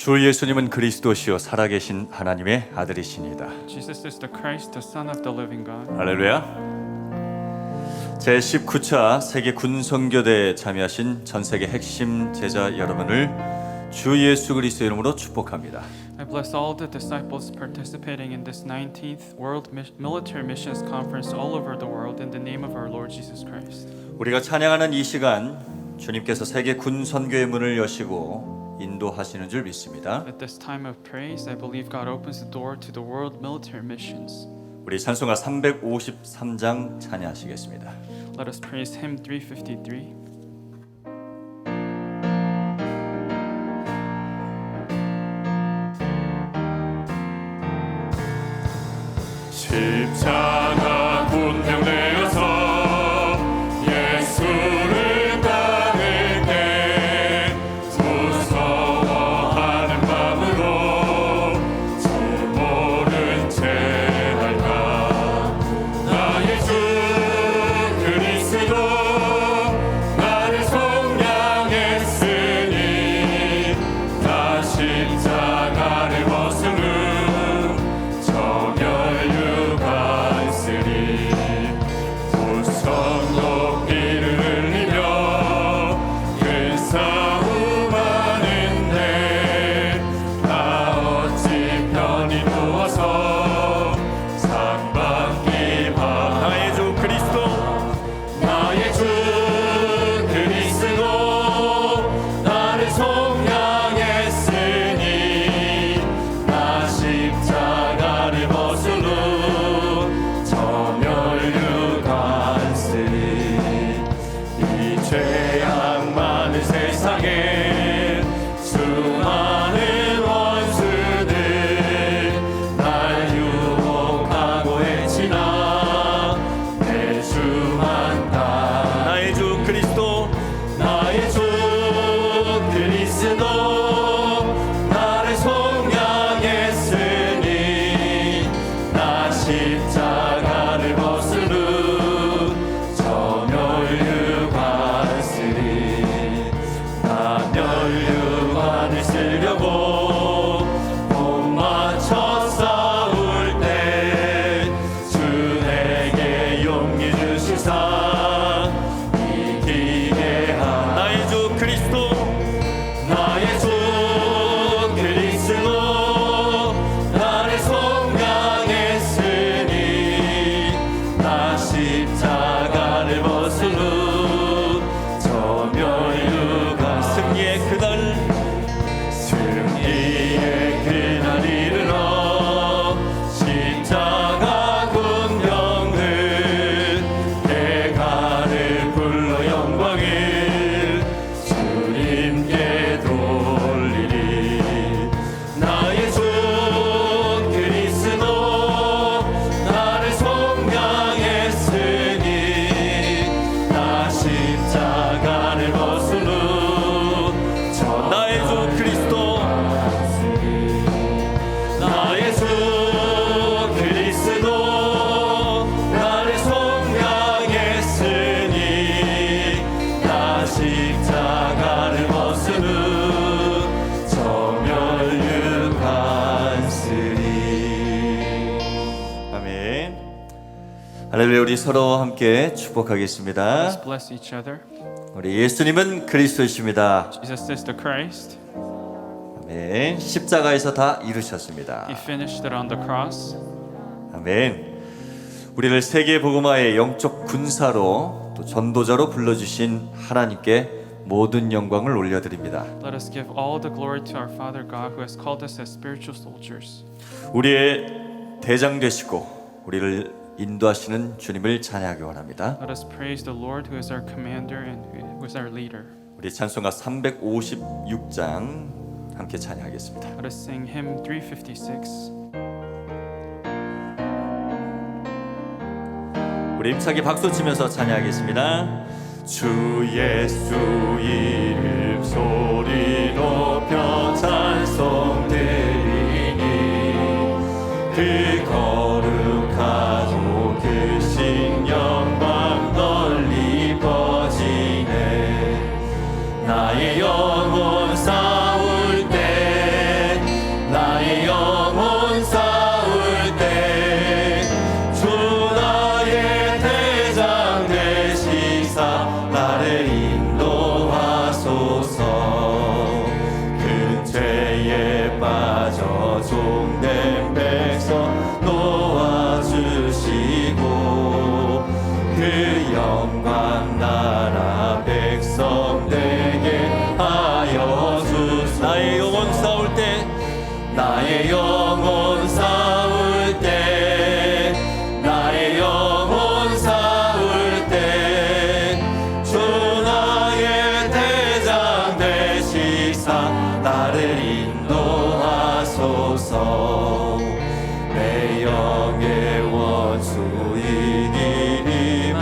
주 예수님은 그리스도시요 살아계신 하나님의 아들이시니다. Jesus is the Christ, the Son of the living God. 할렐루야. 제19차 세계 군선교대에 참여하신 전 세계 핵심 제자 여러분을 주 예수 그리스도 이름으로 축복합니다. I bless all the disciples participating in this 19th World Military Missions Conference all over the world in the name of our Lord Jesus Christ. 우리가 찬양하는 이 시간 주님께서 세계 군선교의 문을 여시고 인도하시는 줄 믿습니다. At this time of praise, I believe God opens the door to the World Military Missions. 우리 찬송가 353장 찬양하시겠습니다. Let us praise hymn 353. 십자가 군병되어서 예수를 따를 때 무서워하는 마음으로 주 모른 채 할까. 나의 주 그리스도 나를 속량했으니 나 십자가를 벗으므 정열유가 있으리. 부성 높이를 흘리며 큰 싸움 하는데 나 어찌 편히 누워서 상받기 바라. 나의 주 그리스도 나의 주 그리스도 나를 속량했으니 나 십자가를 벗으므 정열유가 있으리. 이 죄악 많은 세상에 수많은 원수들 날 유혹하고 해치나 내 주만 다. 나의 주 그리스도 나의 주 그리스도 나를 속량했으니 나 십자가를 벗으므 정열유가 있으리. 나 멸류관을 쓰려고 못 맞춰 싸울 때 주 내게 용기 주시사 이기게 하라. 나의 주 그리스도 나의 주 그리스도 나를 속량했으니 나 십자가를 벗으므 저멸유가. 승리의 그날 승리의 그날 이르러 십자가 군병들 대가를 불러 영광을 주님께 돌리리. 나의 주 그리스도 나를 속량했으니 나 십자가를 벗으므 나의 주 그리스도 나의 주 그리스도 나를 속량했으니 나 십자가를 벗으므 정열유가 있으리. 아멘. 할렐루야. 우리 서로 함께 축복하겠습니다. Let's bless each other. 우리 예수님은 그리스도이십니다. Jesus is the Christ. 아멘. 십자가에서 다 이루셨습니다. He finished it on the cross. 아멘. 우리를 세계 복음화의 영적 군사로 또 전도자로 불러주신 하나님께 모든 영광을 올려드립니다. Let us give all the glory to our Father God who has called us as spiritual soldiers. 우리의 대장 되시고 우리를 인도하시는 주님을 찬양하기 원합니다. Let us praise the Lord who is our commander and who is our leader. 우리 찬송가 356장 함께 찬양하겠습니다. Let us sing hymn 356. 우리 힘차게 박수 치면서 찬양하겠습니다. 주 예수 이름 소리 높여 찬송 드리니 그 거룩하고 그 신영광 널리 퍼지네. 나의 영혼 싸울 때 나를 인도하소서. 큰 죄에 빠져 종된 백성 놓아주시고 그 영광 나라 백성 되게 하여 주소서. 나의 영혼 싸울 때 나의 영혼 싸울 때 나의 영혼 싸울 때 주 나의 대장 되시사 나를 인도하소서. 내 영의 원수 이기림을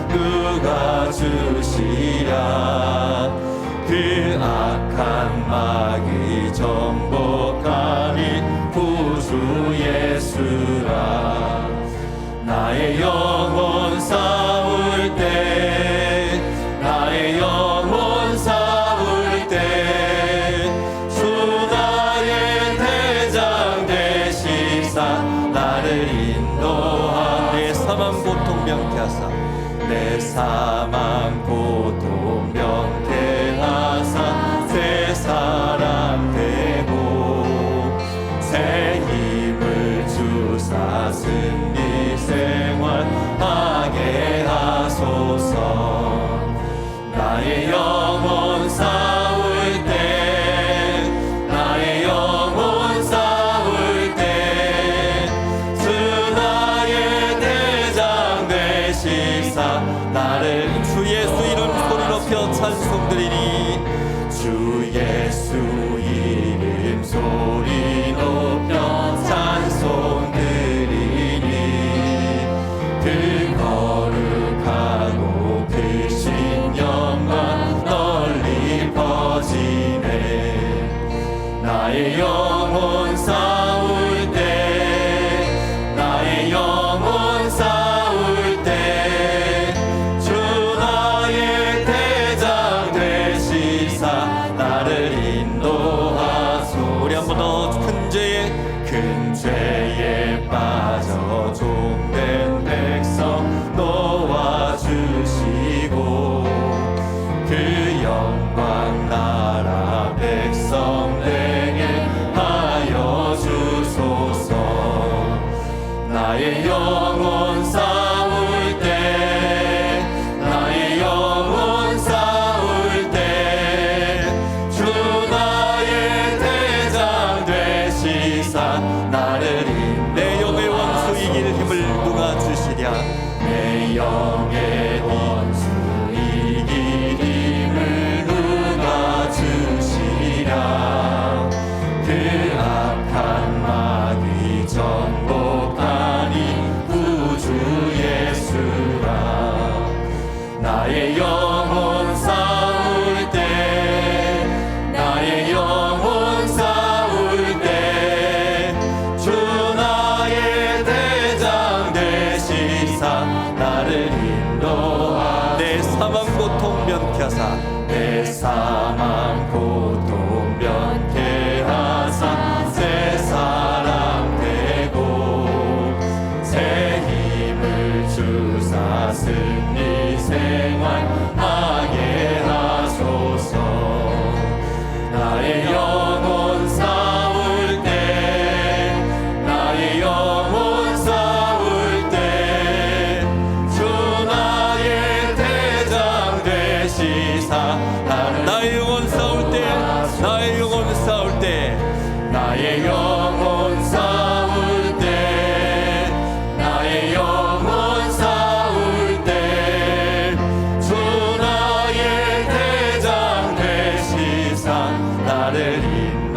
누가 주시랴. 그 악한 마귀 정복하니 구주 예수라. 나의 영혼 싸울 때 나의 영혼 싸울 때 주 나의 대장 되시사 나를 인도하. 내 사망 고통 명쾌하사 내 사망 고통 명쾌하사 새 사람 되고 새 힘을 주사 승리 생활하게 하소서. 나의 영혼 싸울 때 나의 영혼 싸울 때 주 나의 대장 되시사 나를 주 예수 이름 소리 높여 찬송드리니 주 예수 이름 소리 높여 찬송드리니 그 거룩하고 크신 영광 널리 퍼지네. 나의 영혼 싸울 때 나의 영혼 싸울 때 주 나의 대장 되시사 나를 인도하소. 우리 한 번 더 큰 죄에 빠져 종된 백성 놓아주시고 그 영광 나라 백성 되게 하여 주소서. 나의 영혼 싸울 때 나의 영혼 싸울 때 주 나의 대장 되시사 나를 내 영의 원수 이길 힘을 누가 주시랴. 내 영의 원수 이길 힘을 누가 주시랴. 그 악한 마귀 정복하니 구주 예수라. 나의 영혼 싸울 때 나의 영혼 싸울 때 주 나의 대장 되시사 나를 인도하. 내 사망 고통 명쾌하사 내 사망 고통 명쾌하사 새 사람 되고 새 힘을 주사 승리 생활하게 하소서. 나의 영혼 싸울 때 나의 영혼 싸울 때 주 나의 대장 되시사 나의 영혼 싸울 때 나의 영혼 싸울 때 나의 영혼 싸울 때 나의 영혼 싸울 때 주 나의 대장 되시사 나를 인도하소서.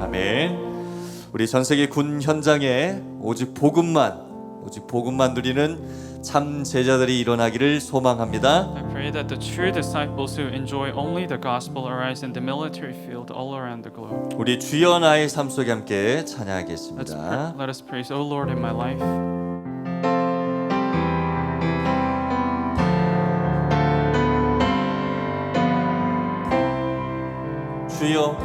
아멘. 우리 전 세계 군 현장에 오직 복음만 누리는 참 제자들이 일어나기를 소망합니다. I pray that the true disciples who enjoy only the gospel arise in the military field all around the globe. 우리 주여 나의 삶 속에 함께 Let 찬양하겠습니다. us praise, O Lord, in my life. 주여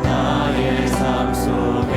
나의 삶 속에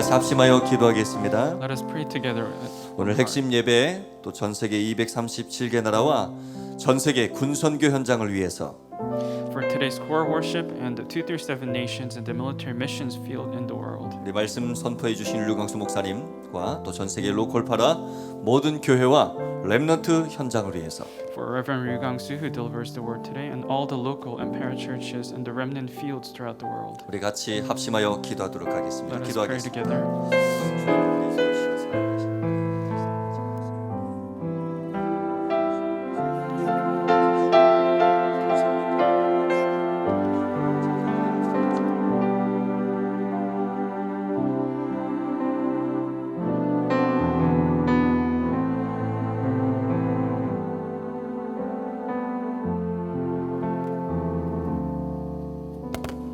같이 합심하여 기도하겠습니다. Let us pray together. 오늘 핵심 예배 또 전 세계 237개 나라와 전 세계 군선교 현장을 위해서 For today's core worship and the 237 nations and the military missions field in the world. 우리 말씀 선포해 주신 류광수 목사님과 또 전 세계 로컬파라 모든 교회와 렘넌트 현장을 위해서 For Reverend Ryu Gang-soo who delivers the word today and all the local and parachurches and the remnant fields throughout the world. 우리 같이 합심하여 기도하도록 하겠습니다. Let us pray 기도하겠습니다. together.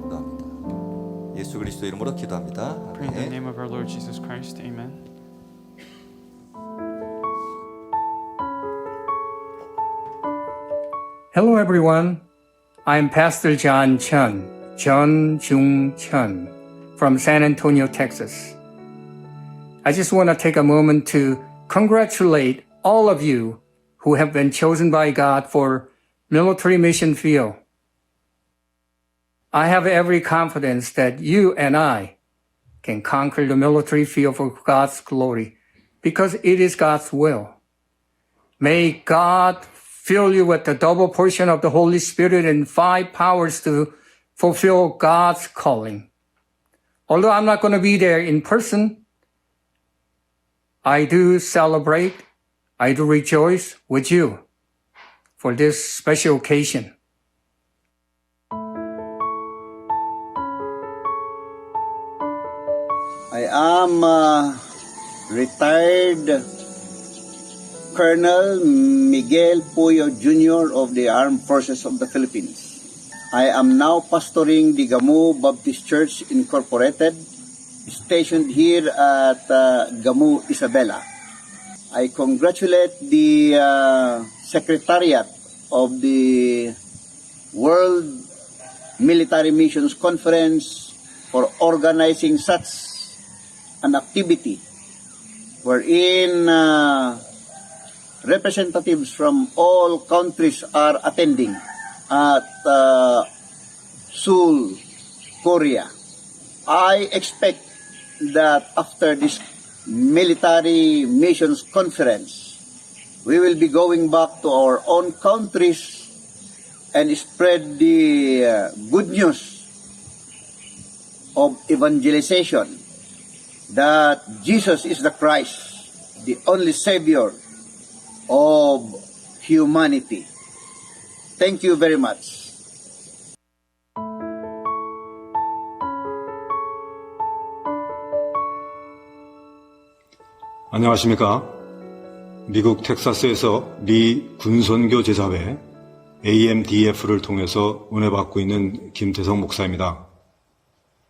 기도합니다. 예수 그리스도 이름으로 기도합니다. Pray in the 아멘. name of our Lord Jesus Christ. Amen. Hello, everyone. I'm Pastor John Jung Chun, from San Antonio, Texas. I just want to take a moment to congratulate all of you who have been chosen by God for military mission field. I have every confidence that you and I can conquer the military field for God's glory because it is God's will. May God fill you with the double portion of the Holy Spirit and 5 powers to fulfill God's calling. Although I'm not going to be there in person, I do celebrate, I do rejoice with you for this special occasion. I am retired Colonel Miguel Puyo Jr. of the Armed Forces of the Philippines. I am now pastoring the Gamu Baptist Church Incorporated, stationed here at Gamu, Isabela. I congratulate the Secretariat of the World Military Missions Conference for organizing such an activity wherein representatives from all countries are attending at Seoul, Korea. I expect that after this military missions conference, we will be going back to our own countries and spread the good news of evangelization that Jesus is the Christ, the only Savior of humanity. Thank you very much. 안녕하십니까. 미국 텍사스에서 미 군선교 제자회 AMDF를 통해서 은혜받고 있는 김태성 목사입니다.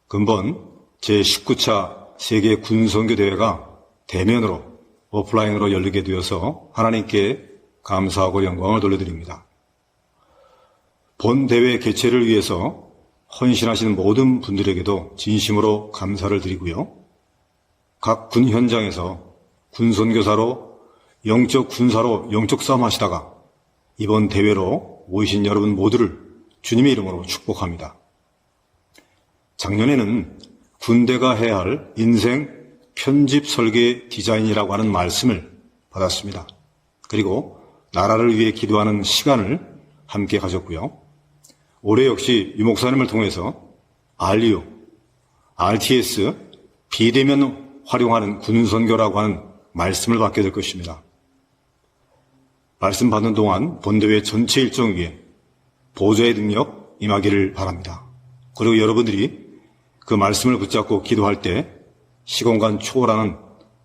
근본 제19차 세계 군선교 대회가 대면으로 오프라인으로 열리게 되어서 하나님께 감사하고 영광을 돌려드립니다. 본 대회 개최를 위해서 헌신하시는 모든 분들에게도 진심으로 감사를 드리고요. 각 군 현장에서 군선교사로 영적 군사로 영적 싸움 하시다가 이번 대회로 모이신 여러분 모두를 주님의 이름으로 축복합니다. 작년에는 군대가 해야 할 인생 편집 설계 디자인이라고 하는 말씀을 받았습니다. 그리고 나라를 위해 기도하는 시간을 함께 가졌고요. 올해 역시 유 목사님을 통해서 RU, RTS, 비대면 활용하는 군선교라고 하는 말씀을 받게 될 것입니다. 말씀 받는 동안 본대회 전체 일정 위에 보좌의 능력 임하기를 바랍니다. 그리고 여러분들이 그 말씀을 붙잡고 기도할 때 시공간 초월하는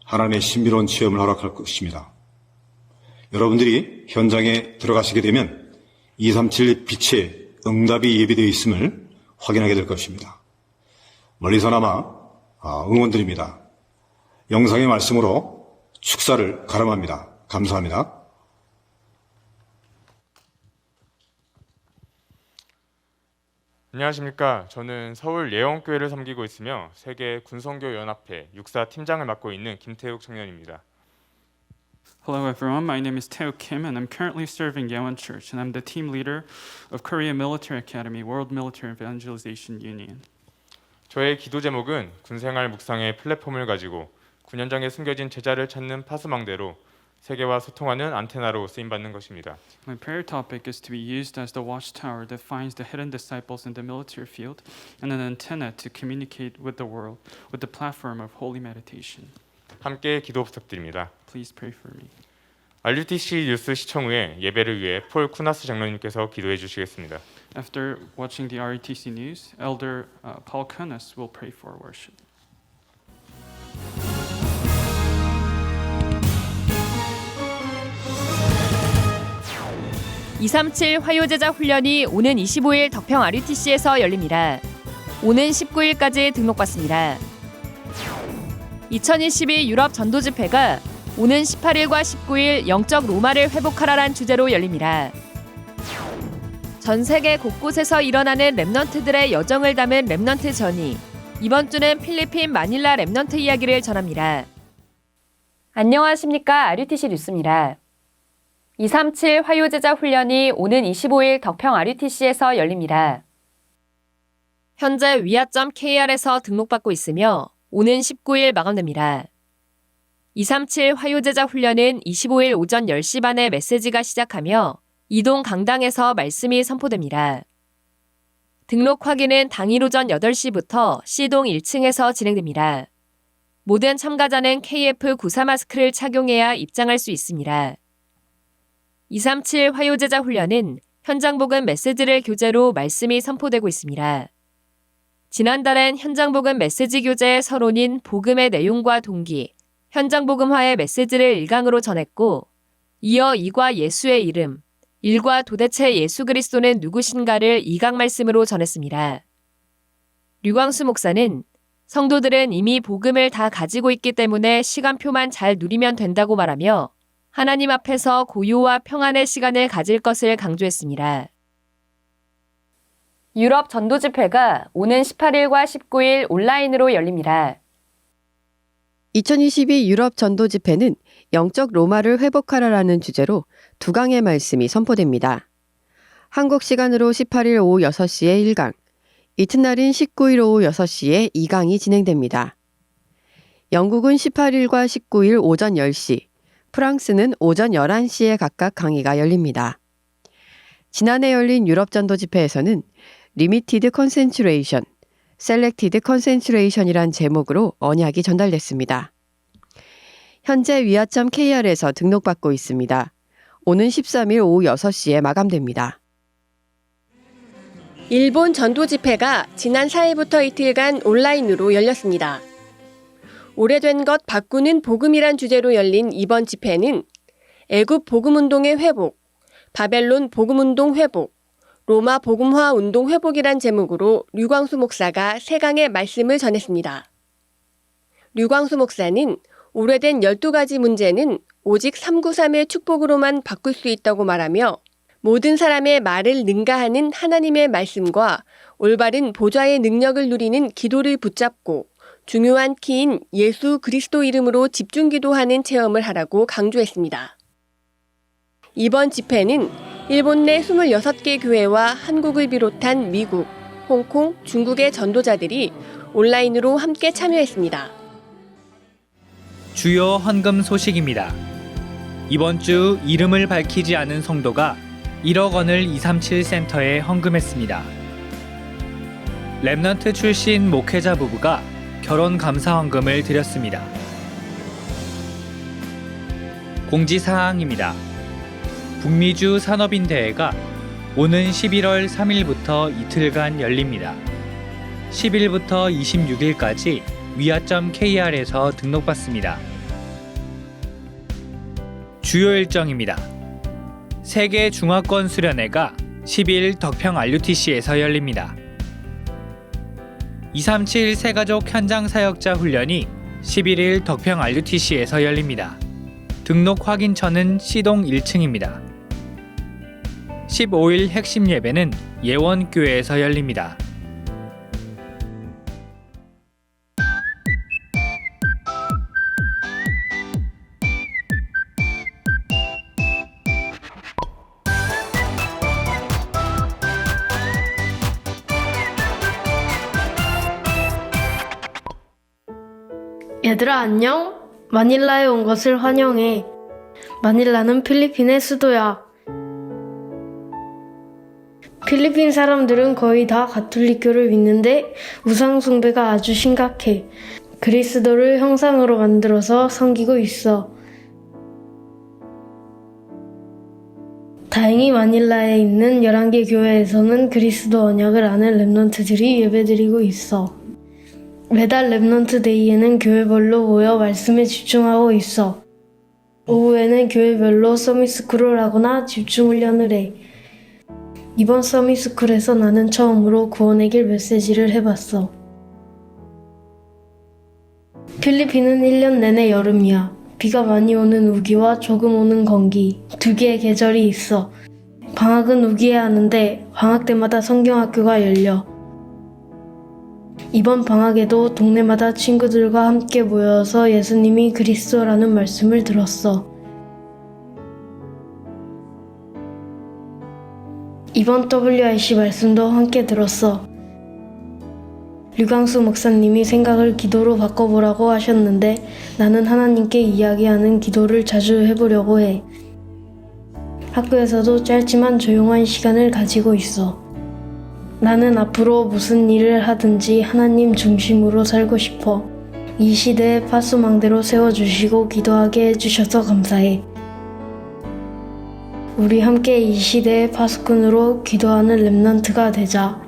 하나님의 신비로운 체험을 허락할 것입니다. 여러분들이 현장에 들어가시게 되면 237 빛의 응답이 예비되어 있음을 확인하게 될 것입니다. 멀리서나마 응원드립니다. 영상의 말씀으로 축사를 가름합니다. 감사합니다. 안녕하십니까. 저는 서울 예원교회를 섬기고 있으며 세계 군성교 연합회 육사 팀장을 맡고 있는 김태욱 청년입니다. Hello everyone, my name is Tae Kim and I'm currently serving Yeowon Church and I'm the team leader of Korea Military Academy World Military Evangelization Union. 저의 기도 제목은 군생활 묵상의 플랫폼을 가지고 9년전에 숨겨진 제자를 찾는 파수망대로 세계와 소통하는 안테나로 쓰임받는 것입니다. My prayer topic is to be used as the watchtower that finds the hidden disciples in the military field and an antenna to communicate with the world with the platform of holy meditation. 함께 기도 부탁드립니다. Please pray for me. RUTC 뉴스 시청 후에 예배를 위해 폴 쿠나스 장로님께서 기도해 주시겠습니다. After watching the RUTC news, Elder Paul Kunas will pray for worship. 237 화요제자 훈련이 오는 25일 덕평 RUTC에서 열립니다. 오는 19일까지 등록받습니다. 2022 유럽 전도집회가 오는 18일과 19일 영적 로마를 회복하라란 주제로 열립니다. 전 세계 곳곳에서 일어나는 렘넌트들의 여정을 담은 렘넌트 전이 이번 주는 필리핀 마닐라 렘넌트 이야기를 전합니다. 안녕하십니까. RUTC 뉴스입니다. 237 화요제자 훈련이 오는 25일 덕평 RUTC에서 열립니다. 현재 위아.kr에서 등록받고 있으며 오는 19일 마감됩니다. 237 화요제자 훈련은 25일 오전 10시 반에 메시지가 시작하며 이동 강당에서 말씀이 선포됩니다. 등록 확인은 당일 오전 8시부터 C동 1층에서 진행됩니다. 모든 참가자는 KF94 마스크를 착용해야 입장할 수 있습니다. 237 화요제자 훈련은 현장복음 메시지를 교재로 말씀이 선포되고 있습니다. 지난달엔 현장복음 메시지 교재의 서론인 복음의 내용과 동기, 현장복음화의 메시지를 1강으로 전했고 이어 2과 예수의 이름, 1과 도대체 예수 그리스도는 누구신가를 2강 말씀으로 전했습니다. 류광수 목사는 성도들은 이미 복음을 다 가지고 있기 때문에 시간표만 잘 누리면 된다고 말하며 하나님 앞에서 고요와 평안의 시간을 가질 것을 강조했습니다. 유럽 전도집회가 오는 18일과 19일 온라인으로 열립니다. 2022 유럽 전도집회는 영적 로마를 회복하라라는 주제로 2강의 말씀이 선포됩니다. 한국 시간으로 18일 오후 6시에 1강, 이튿날인 19일 오후 6시에 2강이 진행됩니다. 영국은 18일과 19일 오전 10시, 프랑스는 오전 11시에 각각 강의가 열립니다. 지난해 열린 유럽 전도 집회에서는 리미티드 컨센트레이션, 셀렉티드 컨센트레이션이란 제목으로 언약이 전달됐습니다. 현재 위아.kr에서 등록받고 있습니다. 오는 13일 오후 6시에 마감됩니다. 일본 전도 집회가 지난 4일부터 이틀간 온라인으로 열렸습니다. 오래된 것 바꾸는 복음이란 주제로 열린 이번 집회는 애굽 복음운동의 회복, 바벨론 복음운동 회복, 로마 복음화 운동 회복이란 제목으로 류광수 목사가 3강의 말씀을 전했습니다. 류광수 목사는 오래된 12가지 문제는 오직 393의 축복으로만 바꿀 수 있다고 말하며 모든 사람의 말을 능가하는 하나님의 말씀과 올바른 보좌의 능력을 누리는 기도를 붙잡고 중요한 키인 예수 그리스도 이름으로 집중 기도하는 체험을 하라고 강조했습니다. 이번 집회는 일본 내 26개 교회와 한국을 비롯한 미국, 홍콩, 중국의 전도자들이 온라인으로 함께 참여했습니다. 주요 헌금 소식입니다. 이번 주 이름을 밝히지 않은 성도가 1억 원을 237 센터에 헌금했습니다. 렘넌트 출신 목회자 부부가 결혼 감사 헌금을 드렸습니다. 공지사항입니다. 북미주 산업인 대회가 오는 11월 3일부터 이틀간 열립니다. 10일부터 26일까지 위아.kr에서 등록받습니다. 주요 일정입니다. 세계 중화권 수련회가 10일 덕평 RUTC에서 열립니다. 237 새가족 현장 사역자 훈련이 11일 덕평 RUTC에서 열립니다. 등록 확인처는 C동 1층입니다. 15일 핵심 예배는 예원교회에서 열립니다. 얘들아 안녕? 마닐라에 온 것을 환영해. 마닐라는 필리핀의 수도야. 필리핀 사람들은 거의 다 가톨릭교를 믿는데 우상 숭배가 아주 심각해. 그리스도를 형상으로 만들어서 섬기고 있어. 다행히 마닐라에 있는 11개 교회에서는 그리스도 언약을 아는 랩런트들이 예배드리고 있어. 매달 랩런트 데이에는 교회별로 모여 말씀에 집중하고 있어. 오후에는 교회별로 서밋스쿨을 하거나 집중훈련을 해. 이번 서밋스쿨에서 나는 처음으로 구원의 길 메시지를 해봤어. 필리핀은 1년 내내 여름이야. 비가 많이 오는 우기와 조금 오는 건기, 두 개의 계절이 있어. 방학은 우기에 하는데 방학 때마다 성경학교가 열려. 이번 방학에도 동네마다 친구들과 함께 모여서 예수님이 그리스도라는 말씀을 들었어. 이번 WRC 말씀도 함께 들었어. 류광수 목사님이 생각을 기도로 바꿔보라고 하셨는데 나는 하나님께 이야기하는 기도를 자주 해보려고 해. 학교에서도 짧지만 조용한 시간을 가지고 있어. 나는 앞으로 무슨 일을 하든지 하나님 중심으로 살고 싶어. 이 시대에 파수망대로 세워주시고 기도하게 해주셔서 감사해. 우리 함께 이 시대의 파수꾼으로 기도하는 랩런트가 되자.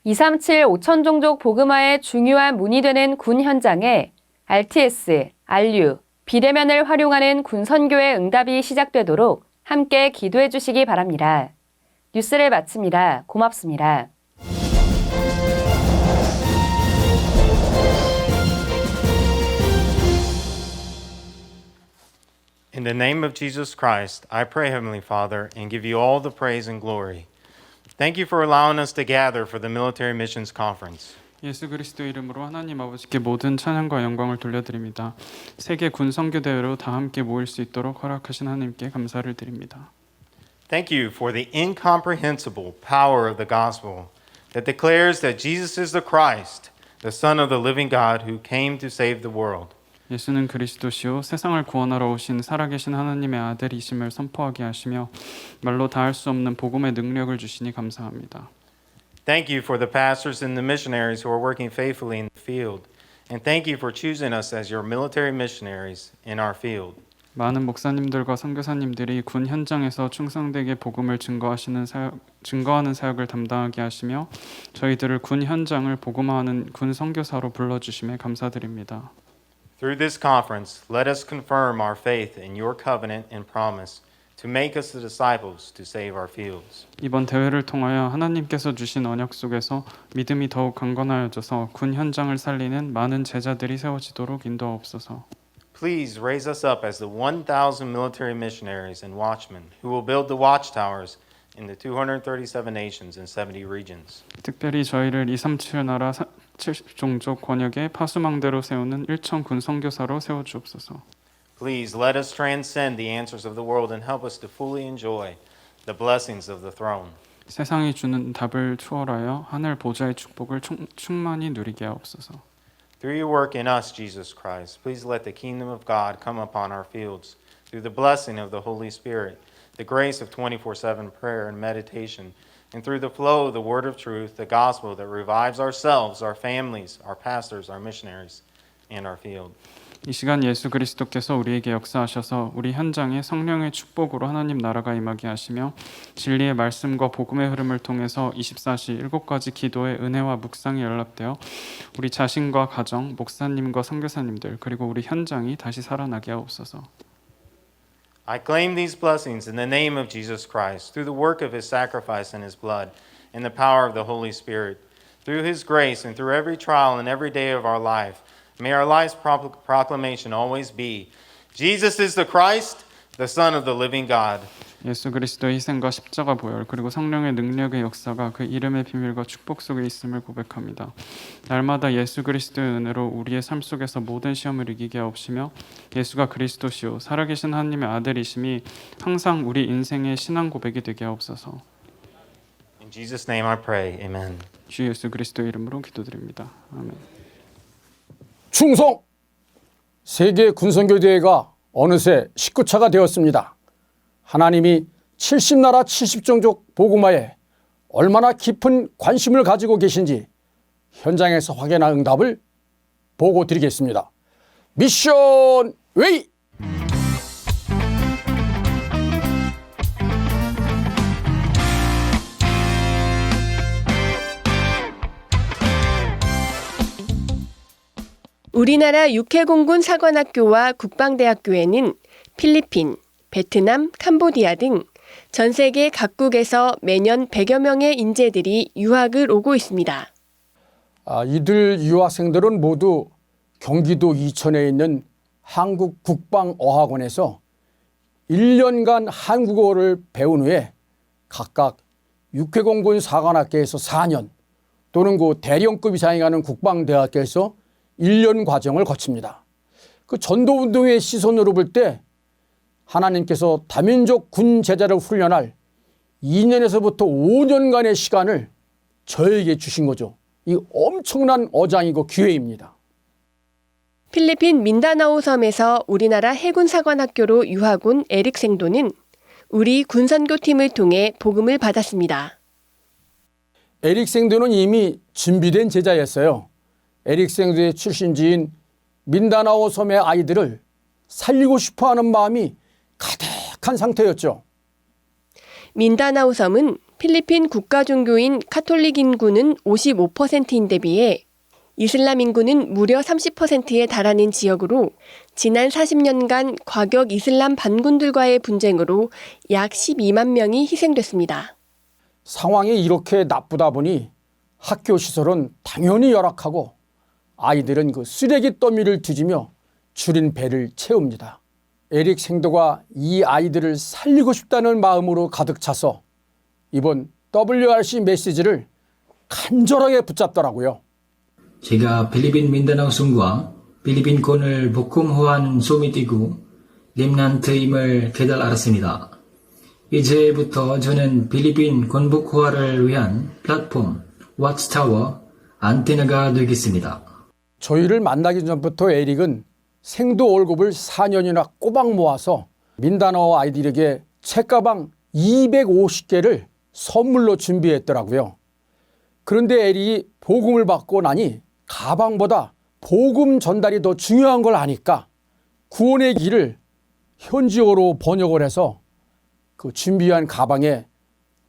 (237) 5천 종족 복음화의 중요한 문이 되는 군 현장에 RTS, RU, 비대면을 활용하는 군 선교의 응답이 시작되도록 함께 기도해 주시기 바랍니다. 뉴스를 마칩니다. 고맙습니다. In the name of Jesus Christ, I pray, Heavenly Father, and give you all the praise and glory. Thank you for allowing us to gather for the Military Missions Conference. 예수 그리스도 이름으로 하나님 아버지께 모든 찬양과 영광을 돌려드립니다. 세계 군 선교 대회로 다 함께 모일 수 있도록 허락하신 하나님께 감사를 드립니다. Thank you for the incomprehensible power of the gospel that declares that Jesus is the Christ, the Son of the living God who came to save the world. 예수는 그리스도시요 세상을 구원하러 오신 살아계신 하나님의 아들이심을 선포하게 하시며 말로 다할 수 없는 복음의 능력을 주시니 감사합니다. Thank you for the pastors and the missionaries who are working faithfully in the field. And thank you for choosing us as your military missionaries in our field. 많은 목사님들과 선교사님들이 군 현장에서 충성되게 복음을 증거하는 사역을 담당하게 하시며 저희들을 군 현장을 복음화하는 군 선교사로 불러주심에 감사드립니다. Through this conference, let us confirm our faith in your covenant and promise to make us the disciples to save our fields. 이번 대회를 통하여 하나님께서 주신 언약 속에서 믿음이 더욱 강건하여져서 군 현장을 살리는 많은 제자들이 세워지도록 인도하옵소서. Please raise us up as the 1,000 military missionaries and watchmen who will build the watchtowers in the 237 nations and 70 regions. 특별히 저희를 237 나라 70종족 권역의 파수망대로 세우는 1천 군 선교사로 세워주옵소서. Please let us transcend the answers of the world and help us to fully enjoy the blessings of the throne. 세상이 주는 답을 추월하여 하늘 보좌의 축복을 충만히 누리게 하옵소서. Through your work in us, Jesus Christ, please let the kingdom of God come upon our fields through the blessing of the Holy Spirit, the grace of 24/7 prayer and meditation, and through the flow of the word of truth, the gospel that revives ourselves, our families, our pastors, our missionaries, and our field. 이 시간 예수 그리스도께서 우리에게 역사하셔서 우리 현장에 성령의 축복으로 하나님 나라가 임하게 하시며 진리의 말씀과 복음의 흐름을 통해서 24시 7가지 기도의 은혜와 묵상이 연락되어 우리 자신과 가정, 목사님과 선교사님들 그리고 우리 현장이 다시 살아나게 하옵소서. I claim these blessings in the name of Jesus Christ through the work of his sacrifice and his blood, in the power of the Holy Spirit. Through His grace and through every trial and every day of our life, may our life's proclamation always be, Jesus is the Christ, the Son of the living God. 예수 그리스도의 희생과 십자가 보혈 그리고 성령의 능력의 역사가 그 이름의 비밀과 축복 속에 있음을 고백합니다. 날마다 예수 그리스도의 은혜로 우리의 삶 속에서 모든 시험을 이기게 하옵시며 예수가 그리스도시요 살아계신 하나님의 아들이심이 항상 우리 인생의 신앙 고백이 되게 하옵소서. In Jesus' name I pray. Amen. 주 예수 그리스도의 이름으로 기도드립니다. 아멘. 충성! 세계 군선교대회가 어느새 19차가 되었습니다. 하나님이 70나라 70종족 복음화에 얼마나 깊은 관심을 가지고 계신지 현장에서 확인한 응답을 보고 드리겠습니다. 미션 웨이! 우리나라 육해공군 사관학교와 국방대학교에는 필리핀, 베트남, 캄보디아 등 전 세계 각국에서 매년 100여 명의 인재들이 유학을 오고 있습니다. 이들 유학생들은 모두 경기도 이천에 있는 한국국방어학원에서 1년간 한국어를 배운 후에 각각 육해공군 사관학교에서 4년 또는 그 대령급 이상이 가는 국방대학교에서 1년 과정을 거칩니다. 그 전도운동의 시선으로 볼 때 하나님께서 다민족 군 제자를 훈련할 2년에서부터 5년간의 시간을 저에게 주신 거죠. 이 엄청난 어장이고 기회입니다. 필리핀 민다나오 섬에서 우리나라 해군사관학교로 유학 온 에릭 생도는 우리 군선교팀을 통해 복음을 받았습니다. 에릭 생도는 이미 준비된 제자였어요. 에릭 생도의 출신지인 민다나오 섬의 아이들을 살리고 싶어하는 마음이 가득한 상태였죠. 민다나오 섬은 필리핀 국가 종교인 카톨릭 인구는 55%인데 비해 이슬람 인구는 무려 30%에 달하는 지역으로 지난 40년간 과격 이슬람 반군들과의 분쟁으로 약 12만 명이 희생됐습니다. 상황이 이렇게 나쁘다 보니 학교 시설은 당연히 열악하고 아이들은 그 쓰레기 더미를 뒤지며 줄인 배를 채웁니다. 에릭 생도가 이 아이들을 살리고 싶다는 마음으로 가득 차서 이번 WRC 메시지를 간절하게 붙잡더라고요. 제가 필리핀 민다나오 섬과 필리핀군을 복음화하는 소미티구 렘넌트임을 깨달 알았습니다. 이제부터 저는 필리핀 군복화를 위한 플랫폼 왓츠타워 안테나가 되겠습니다. 저희를 만나기 전부터 에릭은 생도 월급을 4년이나 꼬박 모아서 민다나오 아이들에게 책가방 250개를 선물로 준비했더라고요. 그런데 에릭이 복음을 받고 나니 가방보다 복음 전달이 더 중요한 걸 아니까 구원의 길을 현지어로 번역을 해서 그 준비한 가방에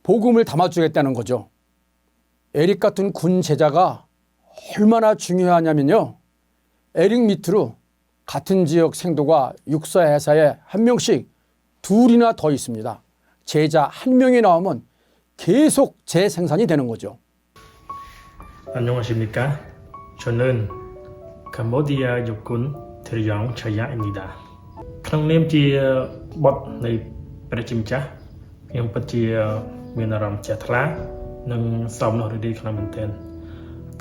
복음을 담아주겠다는 거죠. 에릭 같은 군 제자가 얼마나 중요하냐면요. 에릭 밑으로 같은 지역 생도가 육사회사에 한 명씩 둘이나 더 있습니다. 제자 한 명이 나오면 계속 재생산이 되는 거죠. 안녕하십니까? 저는 캄보디아 육군 대령 차야입니다. ក្នុងនាមជាបុត្រនៃព្រះជាម្ចាស់ខ្ញុំពិតជាមានអារម្មណ៍ជ្រះថ្លានិងសោមនស្សរីករាយខ្លាំងមែនទែន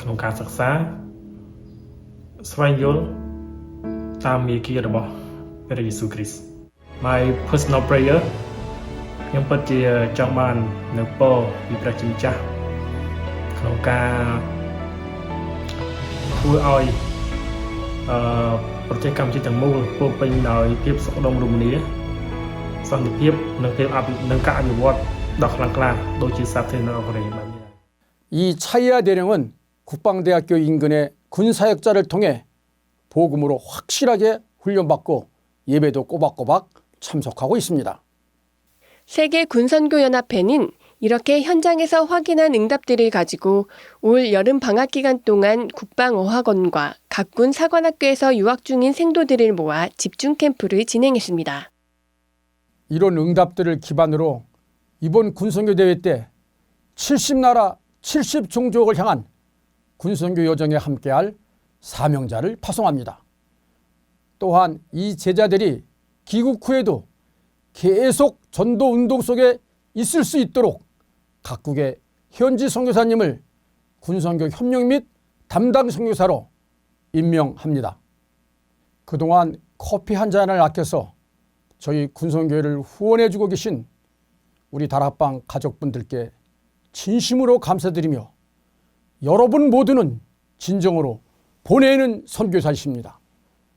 ក្នុងការសិក្សាស្វែងយល់តាមមាគ៌ារបស់ព្រះយេស៊ូវគ្រីស្ទ My personal prayer ខ្ញុំពិតជាចង់បាននៅពរពីព្រះជាម្ចាស់ក្នុងការធ្វើឲ្យប្រទេសកម្ពុជាទាំងមូលពោរពេញដោយភាពសុខដុមរមនាសន្តិភាពនិងការអភិវឌ្ឍដ៏ខ្លាំងក្លាដូចជាសាធារណរដ្ឋកូរ៉េបែបនេះ 이 차이야 대령은 국방대학교 인근의 군사역자를 통해 복음으로 확실하게 훈련받고 예배도 꼬박꼬박 참석하고 있습니다. 세계 군선교연합회는 이렇게 현장에서 확인한 응답들을 가지고 올 여름 방학 기간 동안 국방어학원과 각군 사관학교에서 유학 중인 생도들을 모아 집중 캠프를 진행했습니다. 이런 응답들을 기반으로 이번 군선교 대회 때 70나라 70종족을 향한 군선교 여정에 함께할 사명자를 파송합니다. 또한 이 제자들이 귀국 후에도 계속 전도 운동 속에 있을 수 있도록 각국의 현지 선교사님을 군선교 협력 및 담당 선교사로 임명합니다. 그동안 커피 한 잔을 아껴서 저희 군선교회를 후원해주고 계신 우리 다락방 가족분들께 진심으로 감사드리며 여러분 모두는 진정으로 보내는 선교사이십니다.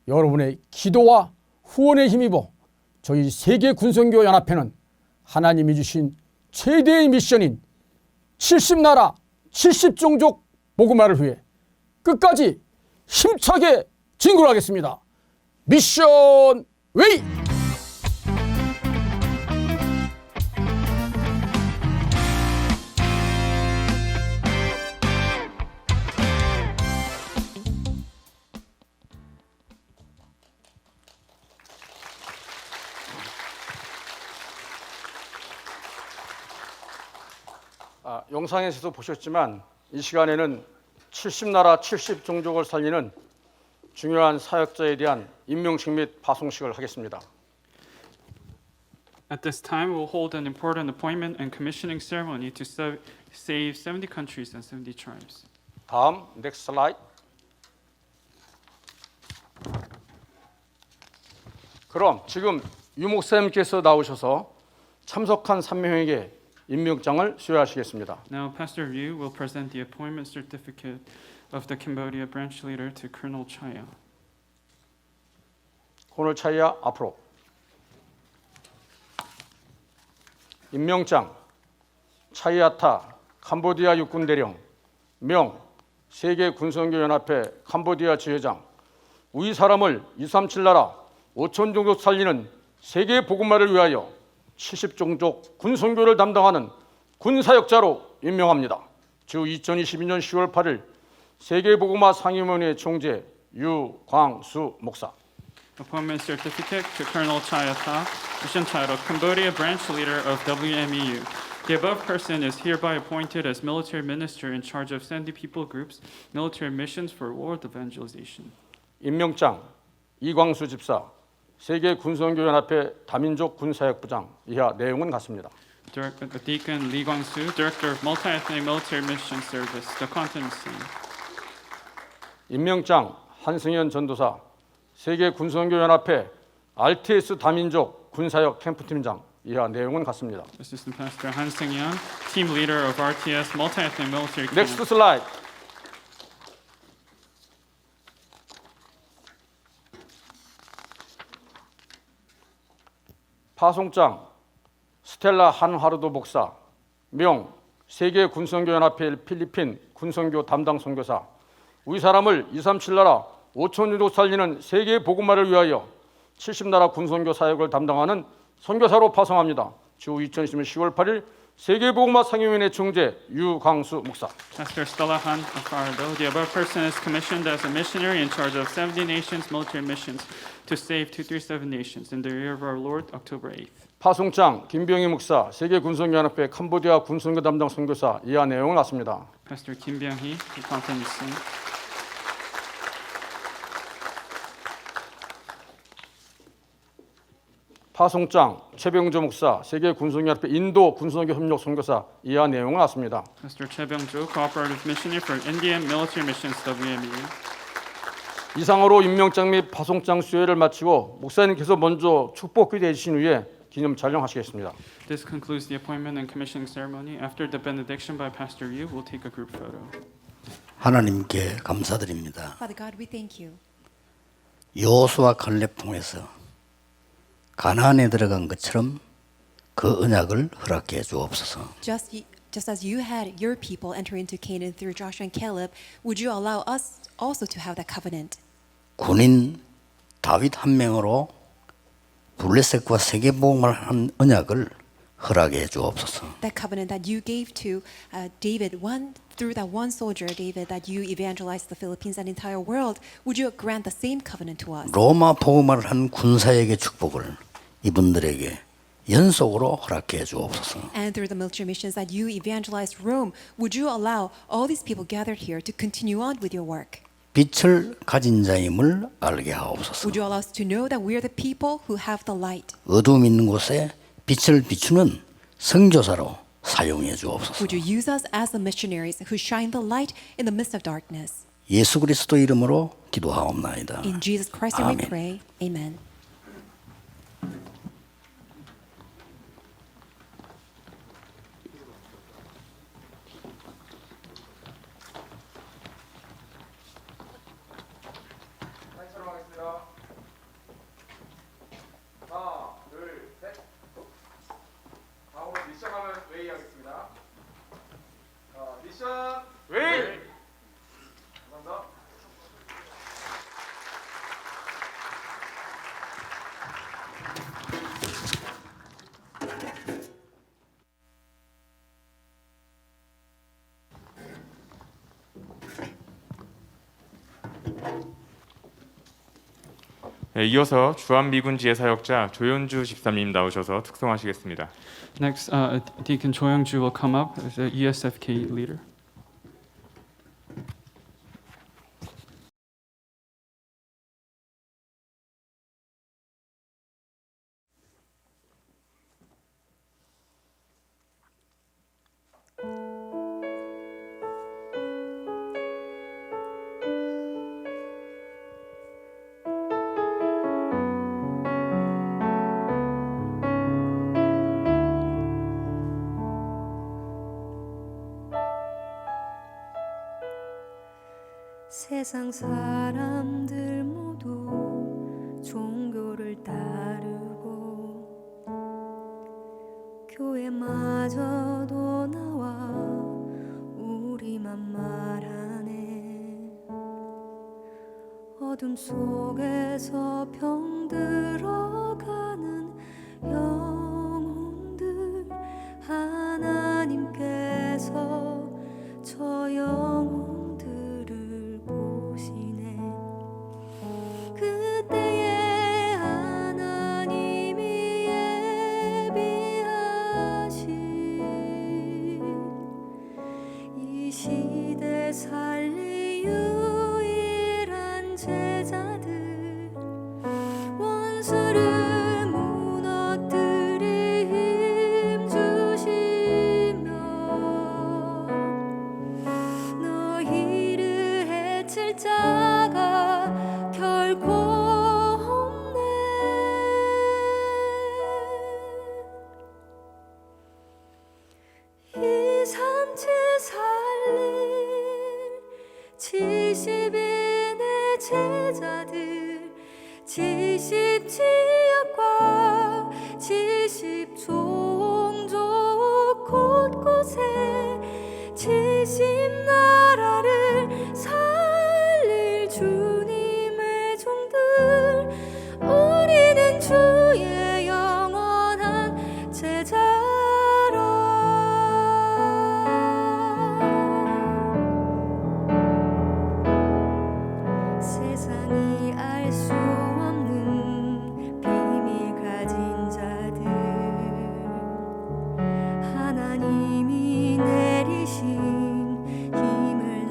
여러분의 기도와 후원에 힘입어 저희 세계 군선교 연합회는 하나님이 주신 최대의 미션인 70나라 70종족 복음화를 위해 끝까지 힘차게 진굴하겠습니다. 미션 웨이! 영상에서도 보셨지만 이 시간에는 70나라 70종족을 살리는 중요한 사역자에 대한 임명식 및 파송식을 하겠습니다. At this time, we will hold an important appointment and commissioning ceremony to save 70 countries and 70 tribes. 다음 next slide. 그럼 지금 유 목사님께서 나오셔서 참석한 3명에게 임명장을 수여하시겠습니다. Now, Pastor Ryu will present the appointment certificate of the Cambodia branch leader to Colonel Chaya. 코널 차이야 앞으로. 임명장 차이아타 캄보디아 육군대령 명 세계 군선교 연합회 캄보디아 지회장 우리 사람을 237나라 5천 종족 살리는 세계 복음화를 위하여 70종족 군선교를 담당하는 군사역자로 임명합니다. 주 2022년 10월 8일 세계복음화 상임위원회 총재 유광수 목사. Appointment certificate to Colonel Chaya Ta, mission title Cambodia branch leader of WMEU. The above person is hereby appointed as military minister in charge of 70 people groups, military missions for world evangelization. 임명장 이광수 집사 세계 군선교연합회 다민족 군사역부장. 이하 내용은 같습니다. Deacon Lee Gwang-soo, Director of Multi-Ethnic Military Mission Service, the content is same. 임명장 한승현 전도사 세계 군선교연합회 RTS 다민족 군사역 캠프팀장. 이하 내용은 같습니다. Assistant Pastor Han Seung-yeon, Team Leader of RTS Multi-Ethnic Military Camp. 넥스트 슬라이드. 파송장 스텔라 한하르도 목사 명 세계 군선교연합회 필리핀 군선교 담당 선교사 우리 사람을 237나라 5천 종족 살리는 세계 복음화를 위하여 70나라 군선교 사역을 담당하는 선교사로 파송합니다. 주 2020년 10월 8일 세계복음화 상임위원회 총재 유광수 목사. Pastor Stella Han Afardo, the above person is commissioned as a missionary in charge of 70 nations military missions to save 237 nations in the year of our Lord, October 8th. 파송장 김병희 목사 세계 군선교연합회 캄보디아 군선교 담당 선교사. 이하 내용은 같습니다. Pastor Kim Byung-hee, the content is same. 파송장 최병조 목사 세계 군선교연합회 인도 군선교 협력 선교사. 이하 내용은 같습니다. Pastor Choi Byung-jo, cooperative missionary for Indian military missions WMEU. 이상으로 임명장 및 파송장 수여를 마치고 목사님께서 먼저 축복 기도해 주신 후에 기념 촬영하시겠습니다. This concludes the appointment and commissioning ceremony. After the benediction by Pastor Ryu, we'll take a group photo. 하나님께 감사드립니다. Father God, we thank you. 여호수아 갈렙 통해서 가나안에 들어간 것처럼 그 언약을 허락해 주옵소서. Just as you had your people enter into Canaan through Joshua and Caleb, would you allow us also to have that covenant? 군인 다윗 한 명으로 블레셋과 세계복음을 한 언약을 허락해 주옵소서. That covenant that you gave to David, through that one soldier, David, that you evangelized the Philippines and the entire world, would you grant the same covenant to us? 로마 복음을 한 군사에게 축복을 이분들에게 연속으로 허락해 주옵소서. And through the military missions that you evangelized Rome, would you allow all these people gathered here to continue on with your work? 빛을 가진 자임을 알게 하옵소서. Would you allow us to know that we are the people who have the light? 어둠 있는 곳에 빛을 비추는 선교사로 사용해 주옵소서. Would you use us as the missionaries who shine the light in the midst of darkness? 예수 그리스도 이름으로 기도하옵나이다. In Jesus Christ's name we 아멘. pray. Amen. 네, 이어서 주한미군 지혜사역자 조현주 집사님 나오셔서 특송하시겠습니다. Next, Deacon Cho Young-ju will come up as the ESFK leader. 세상 사람들 모두 종교를 따르고 교회마저도 나와 우리만 말하네. 어둠 속에서 병들어가는 영혼들 하나님께서 저 영혼들을 보시네. 그때에 하나님이 예비하신 이 시대 살릴 유일한 제자들 원수를 무너뜨리 힘 주시며 너희를 해칠 자가 결코 없네. 이삼칠 살릴 70인의 제자들 70지역과 70종족 곳곳에 70나라를 살릴 주님의 종들 우리는 주의 영원한 제자라. 세상이 알 수 없는 비밀 가진 자들 하나님이 내리신 힘을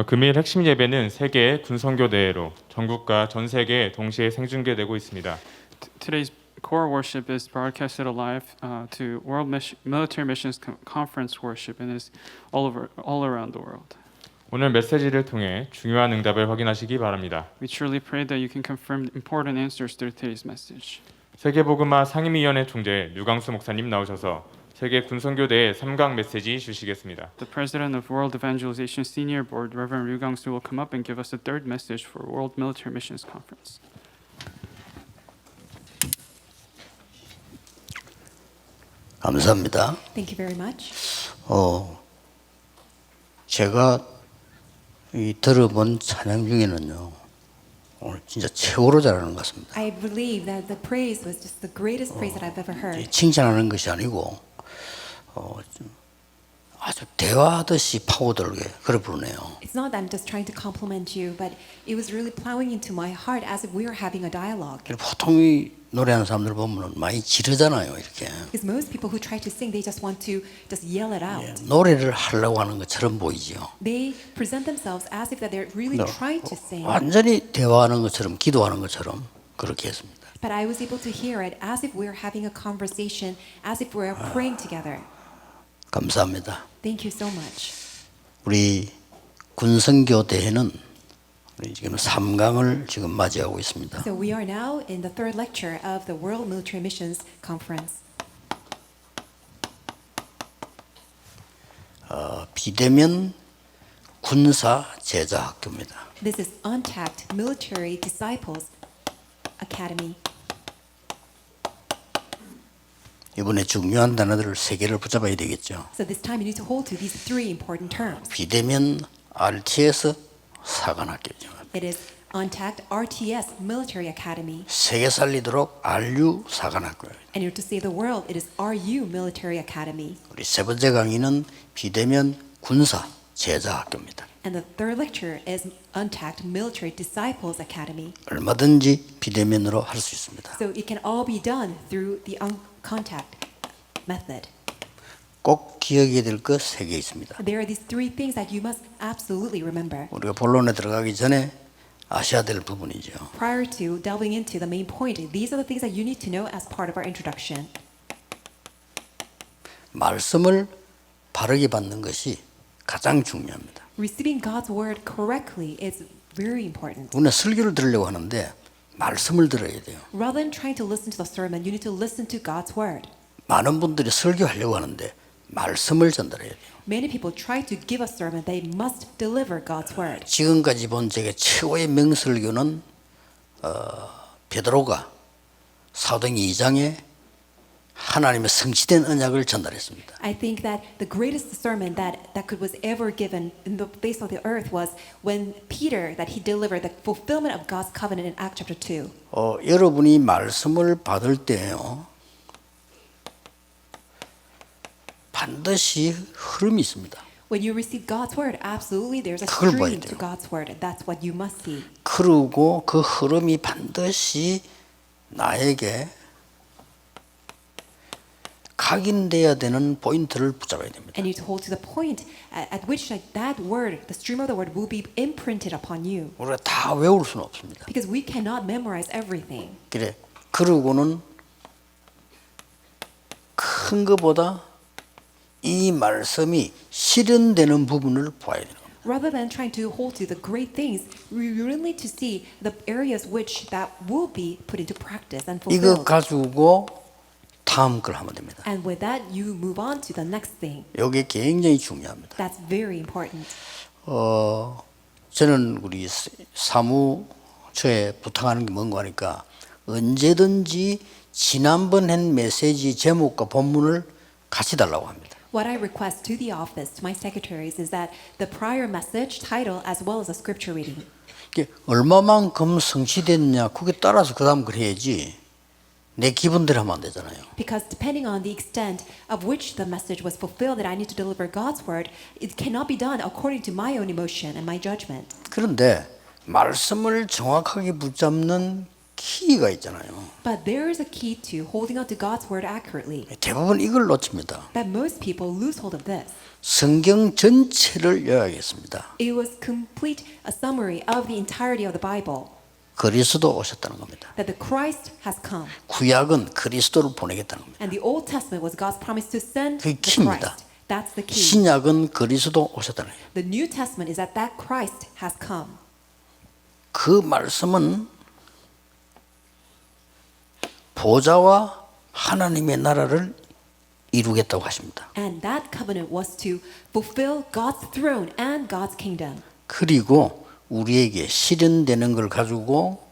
금일 핵심 예배는 세계 군선교 대회로 전국과 전 세계에 동시에 생중계되고 있습니다. Today's core worship is broadcasted live to World Military Missions Conference worship and is all around the world. 오늘 메시지를 통해 중요한 응답을 확인하시기 바랍니다. We truly pray that you can confirm important answers through today's message. 세계복음화 상임위원회 총재 류광수 목사님 나오셔서 세계 군선교대회 3강 메시지 주시겠습니다. The president of World Evangelization Senior Board, Reverend Ryu Gang-soo, will come up and give us the third message for World Military Missions Conference. 감사합니다. Thank you very much. 제가 이 들어본 찬양 중에는요, 오늘 진짜 최고로 잘하는 것 같습니다. I believe that the praise was just the greatest praise that I've ever heard. 칭찬하는 것이 아니고 아주 대화하듯이 파고들게 그래 부르네요. It's not that I'm just trying to compliment you, but it was really plowing into my heart as if we were having a dialogue. 보통 이 노래하는 사람들 보면 많이 지르잖아요, 이렇게. Because most people who try to sing, they just want to just yell it out. 노래를 하려고 하는 것처럼 보이죠. They present themselves as if that they're really trying to sing. 완전히 대화하는 것처럼, 기도하는 것처럼 그렇게 했습니다. But I was able to hear it as if we're having a conversation, as if we're praying together. 감사합니다. Thank you so much. 우리 군선교 대회는 우리 지금 3강을 지금 맞이하고 있습니다. So we are now in the third lecture of the World Military Missions Conference. 비대면 군사 제자 학교입니다. This is Untapped Military Disciples Academy. 이번에 중요한 단어들을 3개를 붙잡아야 되겠죠. So this time you need to hold to these three important terms. 비대면 RTS 사관학교죠. It is Untapped RTS Military Academy. 세계 살리도록 RU 사관학교. And you're to save the world, it is RU Military Academy. 우리 세 번째 강의는 비대면 군사 제자 학교입니다. And the third lecture is Untapped Military Disciples Academy. 얼마든지 비대면으로 할 수 있습니다. So it can all be done through the contact method. 꼭 기억해야 될 것 3개 있습니다. There are these three things that you must absolutely remember. 우리가 본론에 들어가기 전에 아셔야 될 부분이죠. Prior to delving into the main point, these are the things that you need to know as part of our introduction. 말씀을 바르게 받는 것이 가장 중요합니다. Receiving God's word correctly is very important. 우리는 설교를 들으려고 하는데 말씀을 들어야 돼요. Rather than trying to listen to the sermon, you need to listen to God's word. 많은 분들이 설교하려고 하는데 말씀을 전달해야 돼요. Many people try to give a sermon, they must deliver God's word. 지금까지 본 세계 최고의 명설교는 베드로가 사도행 2장에 하나님의 성취된 언약을 전달했습니다. I think that the greatest sermon that was ever given in the face of the earth was when Peter that he delivered the fulfillment of God's covenant in Acts chapter 2. 여러분이 말씀을 받을 때요. 반드시 흐름이 있습니다. When you receive God's word, absolutely there's a stream to God's word, and that's what you must see. 그리고 그 흐름이 반드시 나에게 각인돼야 되는 포인트를 붙잡아야 됩니다. And you to hold to the point at which that word, the stream of the word, will be imprinted upon you. 우리가 다 외울 수는 없습니다. Because we cannot memorize everything. 그래. 그러고는 큰 것보다 이 말씀이 실현되는 부분을 봐야 돼요. Rather than trying to hold to the great things, we really need to see the areas which that will be put into practice and 이거 fulfilled. 가지고 다음 걸 하면 됩니다. And with that, you move on to the next thing. 이게 굉장히 중요합니다. That's very important. 저는 우리 사무처에 부탁하는 게 뭔가 하니까 언제든지 지난번 한 메시지 제목과 본문을 같이 달라고 합니다. What I request to the office, to my secretaries, is that the prior message, title, as well as the scripture reading. 이게 얼마만큼 성취됐냐 그게 따라서 그 다음 걸 해야지 내 기분대로 하면 안 되잖아요. Because depending on the extent of which the message was fulfilled that I need to deliver God's word, it cannot be done according to my own emotion and my judgment. 그런데 말씀을 정확하게 붙잡는 키가 있잖아요. But there is a key to holding on to God's word accurately. 대부분 이걸 놓칩니다. That most people lose hold of this. 성경 전체를 요약했습니다. It was complete a summary of the entirety of the Bible. 그리스도 오셨다는 겁니다. That the Christ has come. 구약은 그리스도를 보내겠다는 겁니다. And the Old Testament was God's promise to send 그게 the 키입니다. Christ. That's the key. 신약은 그리스도 오셨다는 거예요. The New Testament is that Christ has come. 그 말씀은 보좌와 하나님의 나라를 이루겠다고 하십니다. And that covenant was to fulfill God's throne and God's kingdom. 그리고 우리에게 실현되는 걸 가지고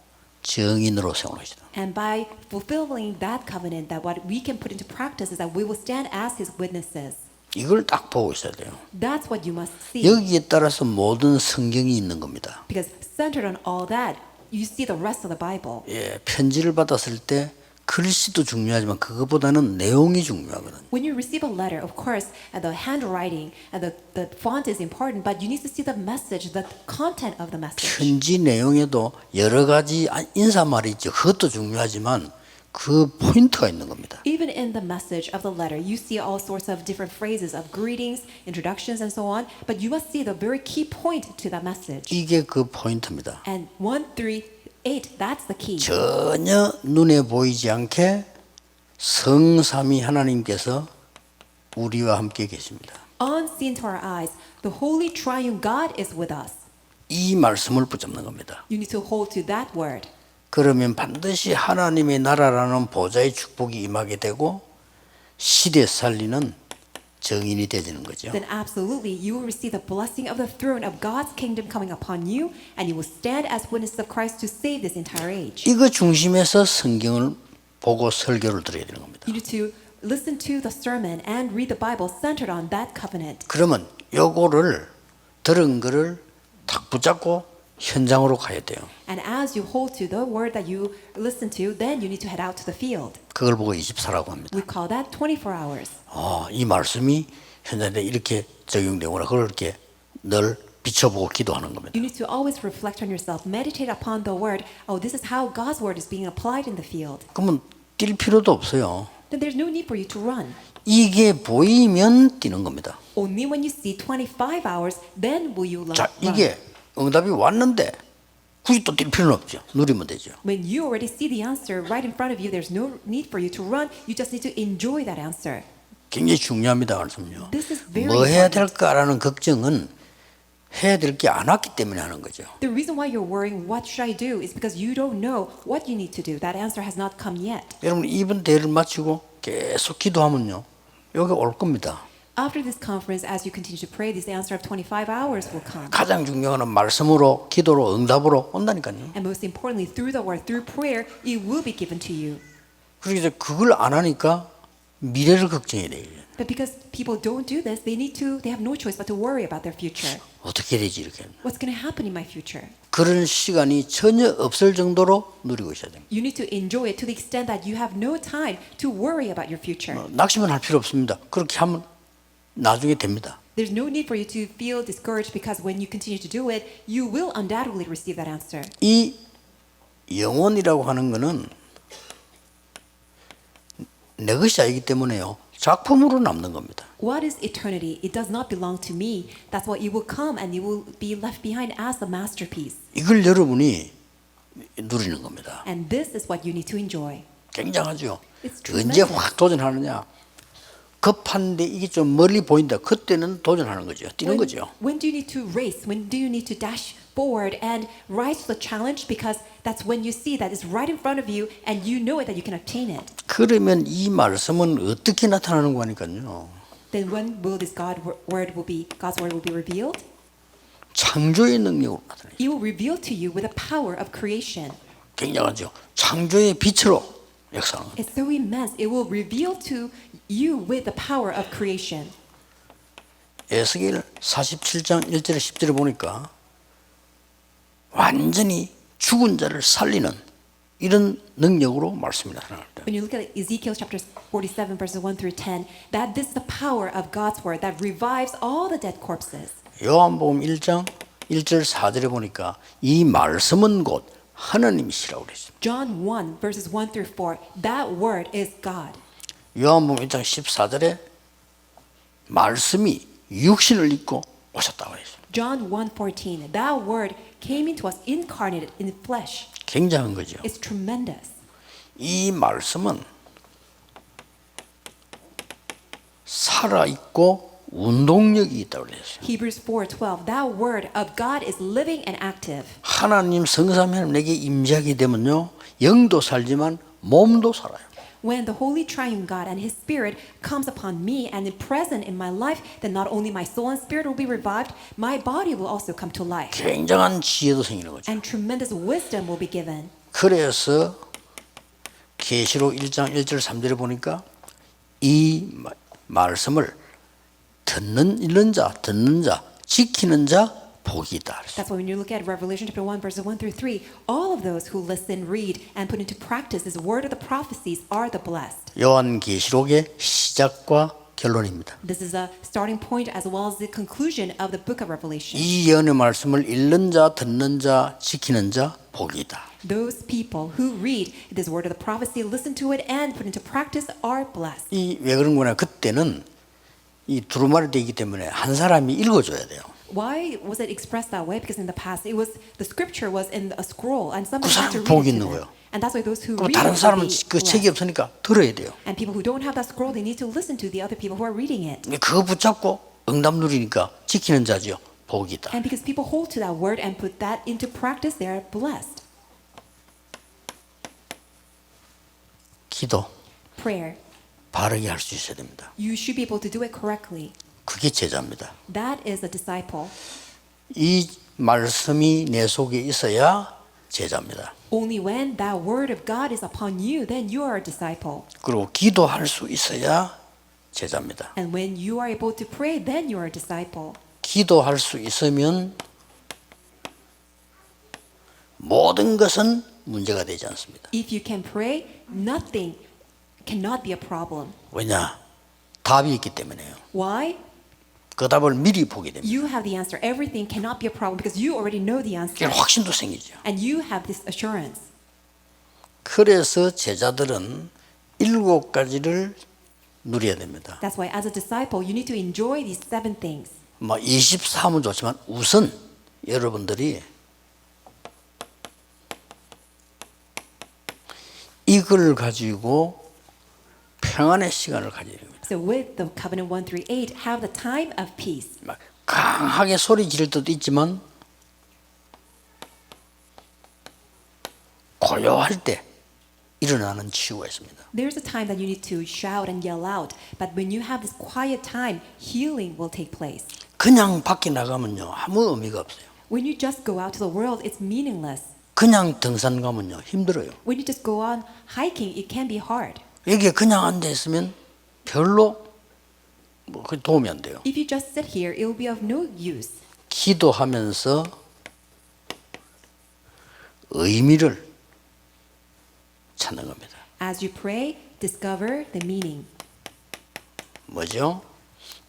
정인으로 세우시다. And by fulfilling that covenant, that what we can put into practice is that we will stand as His witnesses. 이걸 딱 보고 있어야 돼요. That's what you must see. 여기에 따라서 모든 성경이 있는 겁니다. Because centered on all that, you see the rest of the Bible. 예, 편지를 받았을 때 글씨도 중요하지만 그것보다는 내용이 중요하거든요. When you receive a letter, of course, and the handwriting and the font is important, but you need to see the message, the content of the message. 편지 내용에도 여러 가지 인사말이 있죠. 그것도 중요하지만 그 포인트가 있는 겁니다. Even in the message of the letter, you see all sorts of different phrases of greetings, introductions, and so on, but you must see the very key point to that message. 이게 그 포인트입니다. And 1, 3, 8, that's the key. 전혀 눈에 보이지 않게 성삼위 하나님께서 우리와 함께 계십니다. Unseen to our eyes, the Holy Triune God is with us. 이 말씀을 붙잡는 겁니다. You need to hold to that word. 그러면 반드시 하나님의 나라라는 보좌의 축복이 임하게 되고 시대 살리는 정인이 되는 거죠. Then absolutely you will receive the blessing of the throne of God's kingdom coming upon you, and you will stand as witnesses of Christ to save this entire age. 이거 중심에서 성경을 보고 설교를 드려야 되는 겁니다. You need to listen to the sermon and read the Bible centered on that covenant. 그러면 요거를 들은 거를 탁 붙잡고 현장으로 가야 돼요. And as you hold to the word that you listen to, then you need to head out to the field. 그걸 보고 24라고 합니다. We call that 24 hours. 이 말씀이 현장에 이렇게 적용되거나 그걸 이렇게 늘 비춰보고 기도하는 겁니다. You need to always reflect on yourself, meditate upon the word. Oh, this is how God's word is being applied in the field. 그러면 뛸 필요도 없어요. Then there's no need for you to run. 이게 보이면 뛰는 겁니다. Only when you see 25 hours, then will you run. 자, 이게 응답이 왔는데 굳이 또 뛸 필요는 없죠. 누리면 되죠. When you already see the answer right in front of you, there's no need for you to run. You just need to enjoy that answer. 굉장히 중요합니다. 말씀요. This is very 뭐 해야 important. 될까라는 걱정은 해야 될 게 안 왔기 때문에 하는 거죠. The reason why you're worrying, what should I do, is because you don't know what you need to do. That answer has not come yet. 여러분 이번 대회를 마치고 계속 기도하면요. 여기 올 겁니다. After this conference, as you continue to pray, this answer of 25 hours will come. 가장 중요한 건 말씀으로, 기도로, 응답으로 온다니까요. And most importantly, through the word, through prayer, it will be given to you. 그리고 이제 그걸 안 하니까 미래를 걱정해야 돼요. But because people don't do this, they have no choice but to worry about their future. 어떻게 되지 이렇게. What's going to happen in my future? 그런 시간이 전혀 없을 정도로 누리고 있어야 됩니다. You need to enjoy it to the extent that you have no time to worry about your future. 낙심은 할 필요 없습니다. 그렇게 하면 나중에 됩니다. There's no need for you to feel discouraged because when you continue to do it, you will undoubtedly receive that answer. 이 영혼이라고 하는 거는 내 것이 아니기 때문에요. 작품으로 남는 겁니다. What is eternity? It does not belong to me. That's why it will come and it will be left behind as a masterpiece. 이걸 여러분이 누리는 겁니다. And this is what you need to enjoy. 굉장하죠. It's 언제 tremendous. 확 도전하느냐. 급한데 이게 좀 멀리 보인다. 그때는 도전하는 거죠. 뛰는 거죠. When do you need to race? When do you need to dash forward and rise to the challenge? Because that's when you see that it's right in front of you and you know it that you can obtain it. 그러면 이 말씀은 어떻게 나타나는 거니까요. Then when will this God's word will be revealed? 창조의 능력으로 나타나요. It will reveal to you with the power of creation. 굉장하죠. 창조의 빛으로 역사하는 거예요. It's so immense. It will reveal to you with the power of creation. 에스겔 47장 1절에 10절에 보니까 완전히 죽은 자를 살리는 이런 능력으로 말씀이 나타납니다. When you look at Ezekiel chapter 47 verses 1 through 10, that this is the power of God's word that revives all the dead corpses. 요한복음 1장 1절 4절에 보니까 이 말씀은 곧 하나님이시라고 그랬습니다. John 1 verses 1 through 4, that word is God. 요한복음 1장 14절에 말씀이 육신을 입고 오셨다고 했습니다. John 1:14, that word came into us incarnated in flesh. 굉장한 거죠. It's tremendous. 이 말씀은 살아있고 운동력이 있다고 그랬어요. Hebrews 4:12, that word of God is living and active. 하나님 성삼위 하나님 내게 임재하게 되면요, 영도 살지만 몸도 살아요. When the Holy Triune God and His Spirit comes upon me and is present in my life, then not only my soul and spirit will be revived, my body will also come to life. 굉장한 지혜도 생기는 거죠. And tremendous wisdom will be given. 그래서 계시록 1장 1절 3절에 보니까 이 말씀을 읽는 자, 듣는 자, 지키는 자 복이다. That's why when you look at Revelation chapter 1 verses 1 through 3, all of those who listen, read, and put into practice this word of the prophecies are the blessed. 요한계시록의 시작과 결론입니다. This is a starting point as well as the conclusion of the book of Revelation. 이 예언의 말씀을 읽는 자, 듣는 자, 지키는 자 복이다. Those people who read this word of the prophecy, listen to it, and put into practice are blessed. 이 왜 그런 거냐? 그때는 이 두루마리 되기 때문에 한 사람이 읽어줘야 돼요. Why was it expressed that way? Because in the past, it was the scripture was in a scroll, and somebody 그 had to 사람 read 복이 it 있는 to 거예요. them. And that's why those who 그럼 read 다른 it 사람은 will be 그 책이 blessed. 없으니까 들어야 돼요. And people who don't have that scroll, they need to listen to the other people who are reading it. 그거 붙잡고 응답 누리니까 지키는 자죠. 복이다. And because people hold to that word and put that into practice, they are blessed. 기도 Prayer, 바르게 할 수 있어야 됩니다. you should be able to do it correctly. 그게 제자입니다. That is a disciple. 이 말씀이 내 속에 있어야 제자입니다. Only when that word of God is upon you, then you are a disciple. 그리고 기도할 수 있어야 제자입니다. And when you are able to pray, then you are a disciple. 기도할 수 있으면 모든 것은 문제가 되지 않습니다. If you can pray, nothing cannot be a problem. 왜냐? 답이 있기 때문에요. Why? 그 답을 미리 보게 됩니다. You have the answer. Everything cannot be a problem because you already know the answer. 확신도 생기죠. And you have this assurance. 그래서 제자들은 7가지를 누려야 됩니다. That's why as a disciple, you need to enjoy these 7 things. 23은 좋지만 우선 여러분들이 이걸 가지고 평안의 시간을 가져야 됩니다. So with the covenant 1 through 8, have the time of peace. 강하게 소리 지를 때도 있지만 고요할 때 일어나는 치유가 있습니다. There's a time that you need to shout and yell out, but when you have this quiet time, healing will take place. 그냥 밖에 나가면요 아무 의미가 없어요. When you just go out to the world, it's meaningless. 그냥 등산 가면요 힘들어요. When you just go on hiking, it can be hard. 여기에 그냥 앉아 있으면 별로 도움이 안 돼요. If you just sit here, it will be of no use. 기도하면서 의미를 찾는 겁니다. As you pray, discover the meaning. 뭐죠?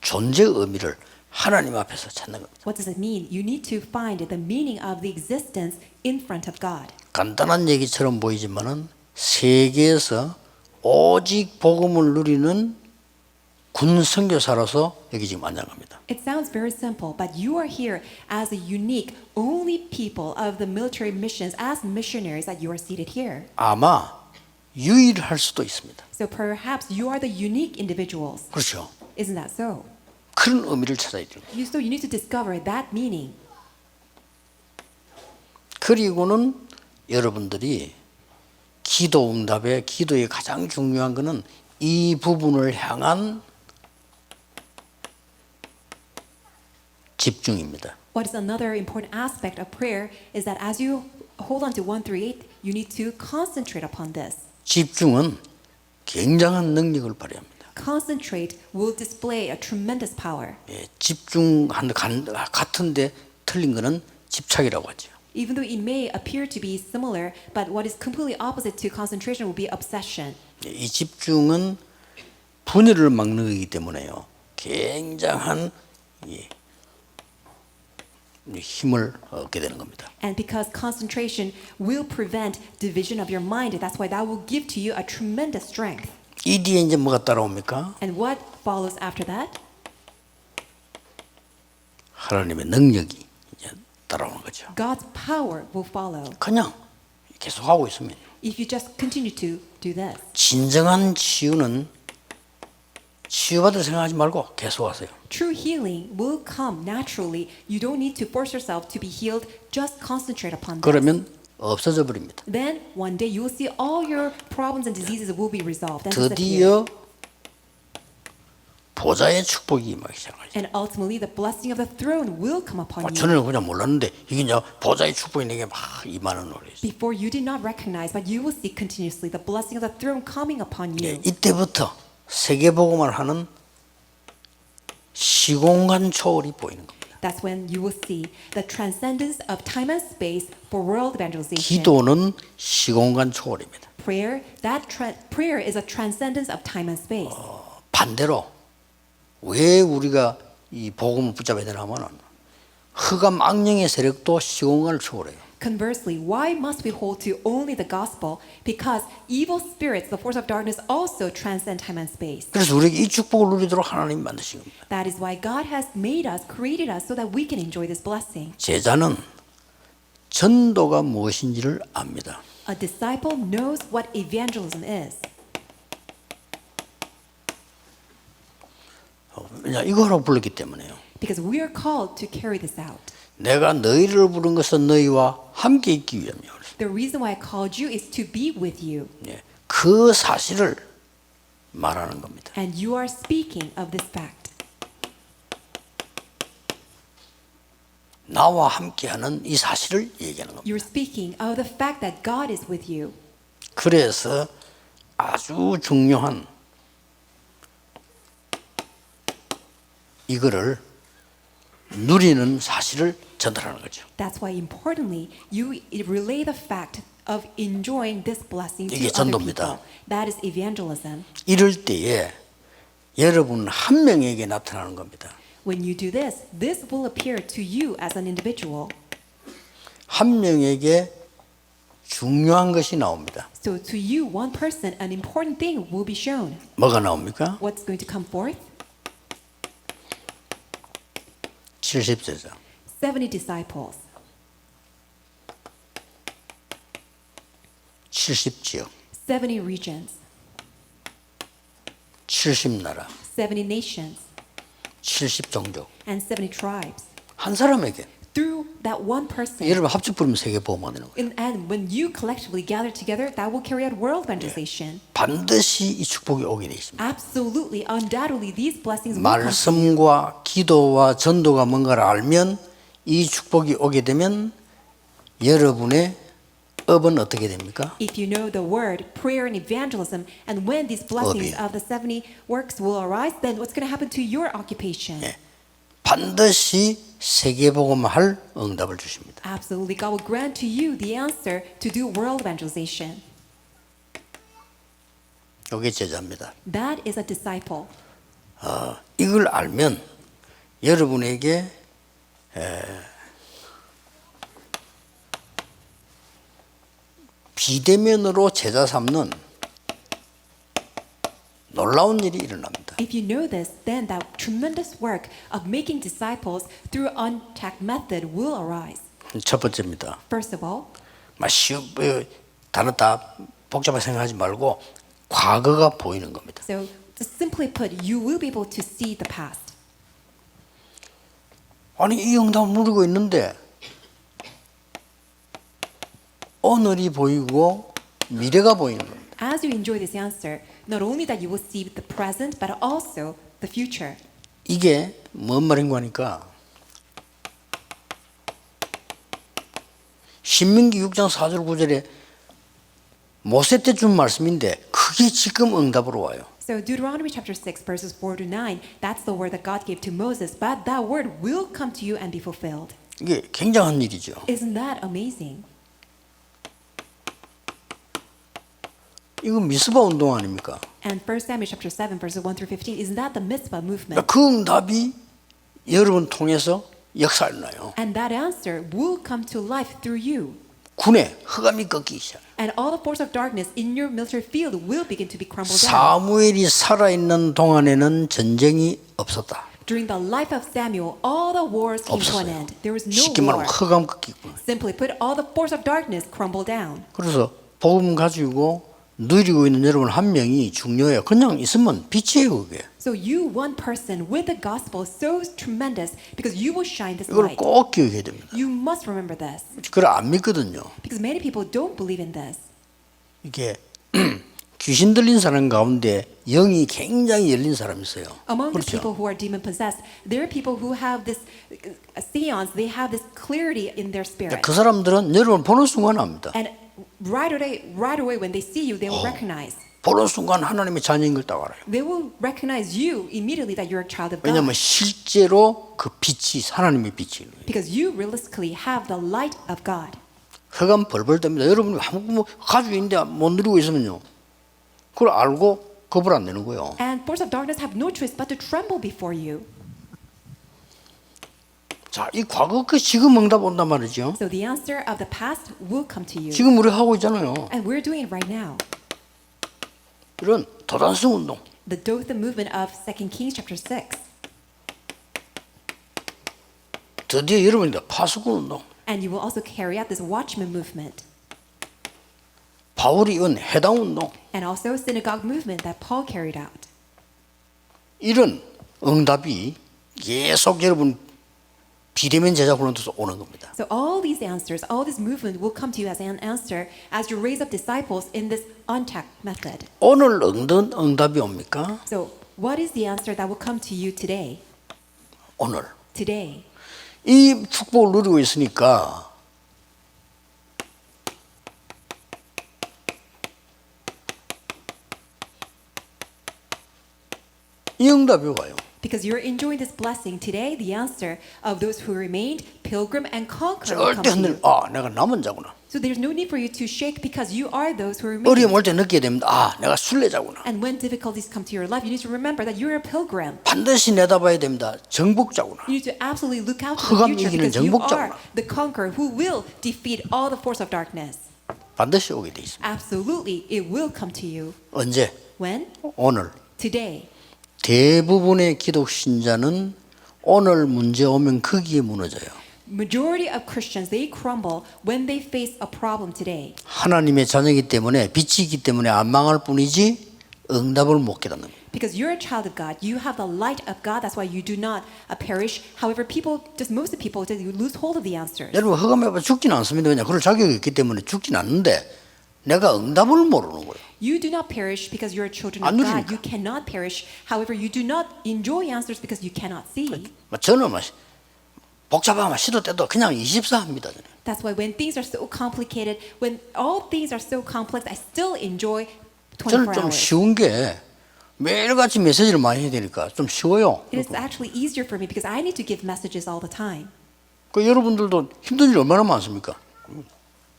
존재의 의미를 하나님 앞에서 찾는 겁니다. What does it mean? You need to find the meaning of the existence in front of God. 간단한 얘기처럼 보이지만은 세계에서 오직 복음을 누리는 군 선교사로서 여기 지금 앉아 갑니다. It sounds very simple, but you are here as a unique, only people of the military missions, as missionaries that you are seated here. 아마 유일할 수도 있습니다. So perhaps you are the unique individuals. 그렇죠. Isn't that so? 그런 의미를 찾아야 돼요. So you need to discover that meaning. 그리고는 여러분들이 기도 응답에 기도의 가장 중요한 것은 이 부분을 향한 집중입니다. What is another important aspect of prayer is that as you hold on to 1 through 8, you need to concentrate upon this. 집중은 굉장한 능력을 발휘합니다. Concentrate will display a tremendous power. 집중한 같은데 틀린 거는 집착이라고 하죠. Even though it may appear to be similar, but what is completely opposite to concentration will be obsession. 이 집중은 분열을 막는 것이기 때문에요. 굉장한 힘을 얻게 되는 겁니다. And because concentration will prevent division of your mind, that's why that will give to you a tremendous strength. 이 뒤에 이제 뭐가 따라옵니까? And what follows after that? 하나님의 능력이 이제 따라오는 거죠. God's power will follow. 그냥 계속 하고 있으면 If you just continue to do this. 진정한 치유는 치유받을 생각하지 말고 계속 하세요. True healing will come naturally. You don't need to force yourself to be healed. Just concentrate upon this. 그러면 없어져 버립니다. Then one day you will see all your problems and diseases will be resolved and disappear. 드디어 보좌의 축복이 임하기 시작하죠. And ultimately the blessing of the throne will come upon you. 저는 그냥 몰랐는데 이게 이제 보좌의 축복이 내게 막 임하는 노래. Before you did not recognize, but you will see continuously the blessing of the throne coming upon you. 이때부터 세계복음을 하는 시공간 초월이 보이는 겁니다. That's when you will see the transcendence of time and space for world evangelization. 기도는 시공간 초월입니다. Prayer, prayer is a transcendence of time and space. 반대로 왜 우리가 이 복음을 붙잡아야 되나 하면은 흑암 악령의 세력도 시공간을 초월해요. Conversely, why must we hold to only the gospel? Because evil spirits, the force of darkness, also transcend time and space. 그래서 우리에게 이 축복을 누리도록 하나님이 만드신 겁니다. That is why God has made us, created us, so that we can enjoy this blessing. 제자는 전도가 무엇인지를 압니다. A disciple knows what evangelism is. 이거 하라고 불렀기 때문에요. Because we are called to carry this out. 내가 너희를 부른 것은 너희와 함께 있기 위함이요. The reason why I called you is to be with you. 그 사실을 말하는 겁니다. And you are speaking of this fact. 나와 함께하는 이 사실을 얘기하는 겁니다. You're speaking of the fact that God is with you. 그래서 아주 중요한 이거를 누리는 사실을 전달하는 거죠. That's why importantly you relay the fact of enjoying this blessing to 이게 other 전도입니다. people. That is evangelism. 이럴 때에 여러분 한 명에게 나타나는 겁니다. When you do this, this will appear to you as an individual. 한 명에게 중요한 것이 나옵니다. So to you, one person, an important thing will be shown. 뭐가 나옵니까? What's going to come forth? 70제자. 70 disciples. 70지역. 70 regions. 70나라. 70 nations. 70종족. And 70 tribes. 한 사람에게. Through that one person. 여러분 합쳐 부르면 세계 보험가 되는 거예요. And when you collectively gather together, that will carry out world evangelization. 반드시 이 축복이 오게 돼 있습니다. Absolutely, undoubtedly, these blessings will come. 말씀과 기도와 전도가 뭔가를 알면 이 축복이 오게 되면 여러분의 업은 어떻게 됩니까? If you know the word, prayer, and evangelism, and when these blessings of the 70 works will arise, then what's going to happen to your occupation? 반드시 세계복음할 응답을 주십니다. Absolutely, God will grant to you the answer to do world evangelization. 이게 제자입니다. That is a disciple. 이걸 알면 여러분에게 비대면으로 제자 삼는 놀라운 일이 일어납니다. If you know this, then that tremendous work of making disciples through unchecked method will arise. 첫 번째입니다. First of all, 단어 다 복잡하게 생각하지 말고 과거가 보이는 겁니다. so simply put, you will be able to see the past. 아니 이 응답을 누리고 있는데 오늘이 보이고 미래가 보이는 겁니다. As you enjoy this answer, not only that you will see the present, but also the future. 이게 뭔 말인가 하니까 신명기 6장 4절 9절에 모세 때 준 말씀인데 그게 지금 응답으로 와요. So Deuteronomy chapter 6 verses 4 to 9, that's the word that God gave to Moses, but that word will come to you and be fulfilled. 이게 굉장한 일이죠. Isn't that amazing? 이건 미스바 운동 아닙니까? And 1 Samuel chapter 7 verses 1 through 15, isn't that the mitzvah movement? 그 응답이 여러분 통해서 역사가 일어나요. And that answer will come to life through you. 군의 흑암이 꺾이기 시작. And all the force of darkness in your military field will begin to be crumbled down. 사무엘이 살아있는 동안에는 전쟁이 없었다. During the life of Samuel, all the wars came to an end. There was no 쉽게 war. 말하면 흑암 꺾이고. Simply put, all the force of darkness crumbled down. 그래서 복음 가지고 누리고 있는 여러분 한 명이 중요해요. 그냥 있으면 빛이에요, 그게. So you, one person with the gospel, is so tremendous because you will shine this 이걸 light. 꼭 기억해야 됩니다. You must remember this. 그걸 안 믿거든요. Because many people don't believe in this. 이게 귀신 들린 사람 가운데 영이 굉장히 열린 사람이 있어요. Among the 그렇죠? people who are demon possessed, there are people who have this seance, they have this clarity in their spirit. 그 사람들은 여러분 보는 순간 압니다. And right away when they see you, they will recognize. 보는 순간 하나님의 자녀인 걸 딱 알아요. They will recognize you immediately that you're a child of God. 왜냐하면 실제로 그 빛이 하나님의 빛이 있는 거예요. Because you realistically have the light of God. 흑암 벌벌 떱니다. 여러분이 뭐 가지고 있는데 못 누리고 있으면요. 그걸 알고 겁을 안 내는 거예요. And force of darkness have no choice but to tremble before you. 자, 이 과거 그 지금 응답 온단 말이죠. So the answer of the past will come to you. 지금 우리 하고 있잖아요. And we're doing it right now. 이런 도단성 운동. The Dothan movement of 2 Kings chapter 6. 드디어 여러분이다 파수꾼 운동. And you will also carry out this watchman movement. 바울이 이은 해당 운동. And also synagogue movement that Paul carried out. 이런 응답이 계속 여러분 비대면 제자 훈련에서 오는 겁니다. So all these answers, all this movement will come to you as an answer as you raise up disciples in this on-tack method. 오늘 얻은 응답이 옵니까? So what is the answer that will come to you today? 오늘. Today. 이 축복을 누리고 있으니까 이 응답이 와요. Because you're enjoying this blessing today, the answer of those who remained, pilgrim and conqueror will come 절대 to you. 흔들. 아, 내가 남은 자구나. So there's no need for you to shake because you are those who remain. 어려움 올 때 느끼게 됩니다. 아, 내가 순례자구나. And when difficulties come to your life, you need to remember that you're a pilgrim. 반드시 내다봐야 됩니다. 정복자구나. You need to absolutely look out to the 흑암 future 이기는 because you 정복자구나. are the conqueror who will defeat all the force of darkness. 반드시 오게 돼 있습니다. Absolutely, it will come to you. 언제? When? 오늘. Today. 대부분의 기독 신자는 오늘 문제 오면 거기에 무너져요. Majority of Christians, they crumble when they face a problem today. 하나님의 자녀이기 때문에 빛이기 때문에 안 망할 뿐이지 응답을 못 깨닫는 거예요. Because you're a child of God, you have the light of God. That's why you do not perish. However, most of the people, you lose hold of the answers. 여러분 흑암에 죽지는 않습니다. 그냥 그럴 자격이 있기 때문에 죽지는 않는데 내가 응답을 모르는 거예요. You do not perish because you're children of 안 God. 누리니까. You cannot perish. However, you do not enjoy answers because you cannot see. 저는 복잡하면 시도 때도 그냥 24합니다. That's why when things are so complicated, when all things are so complex, I still enjoy 24 저는 좀 hours. 쉬운 게 매일같이 메시지를 많이 해야 되니까 좀 쉬워요. It is actually easier for me because I need to give messages all the time. 그 여러분들도 힘든 일 얼마나 많습니까?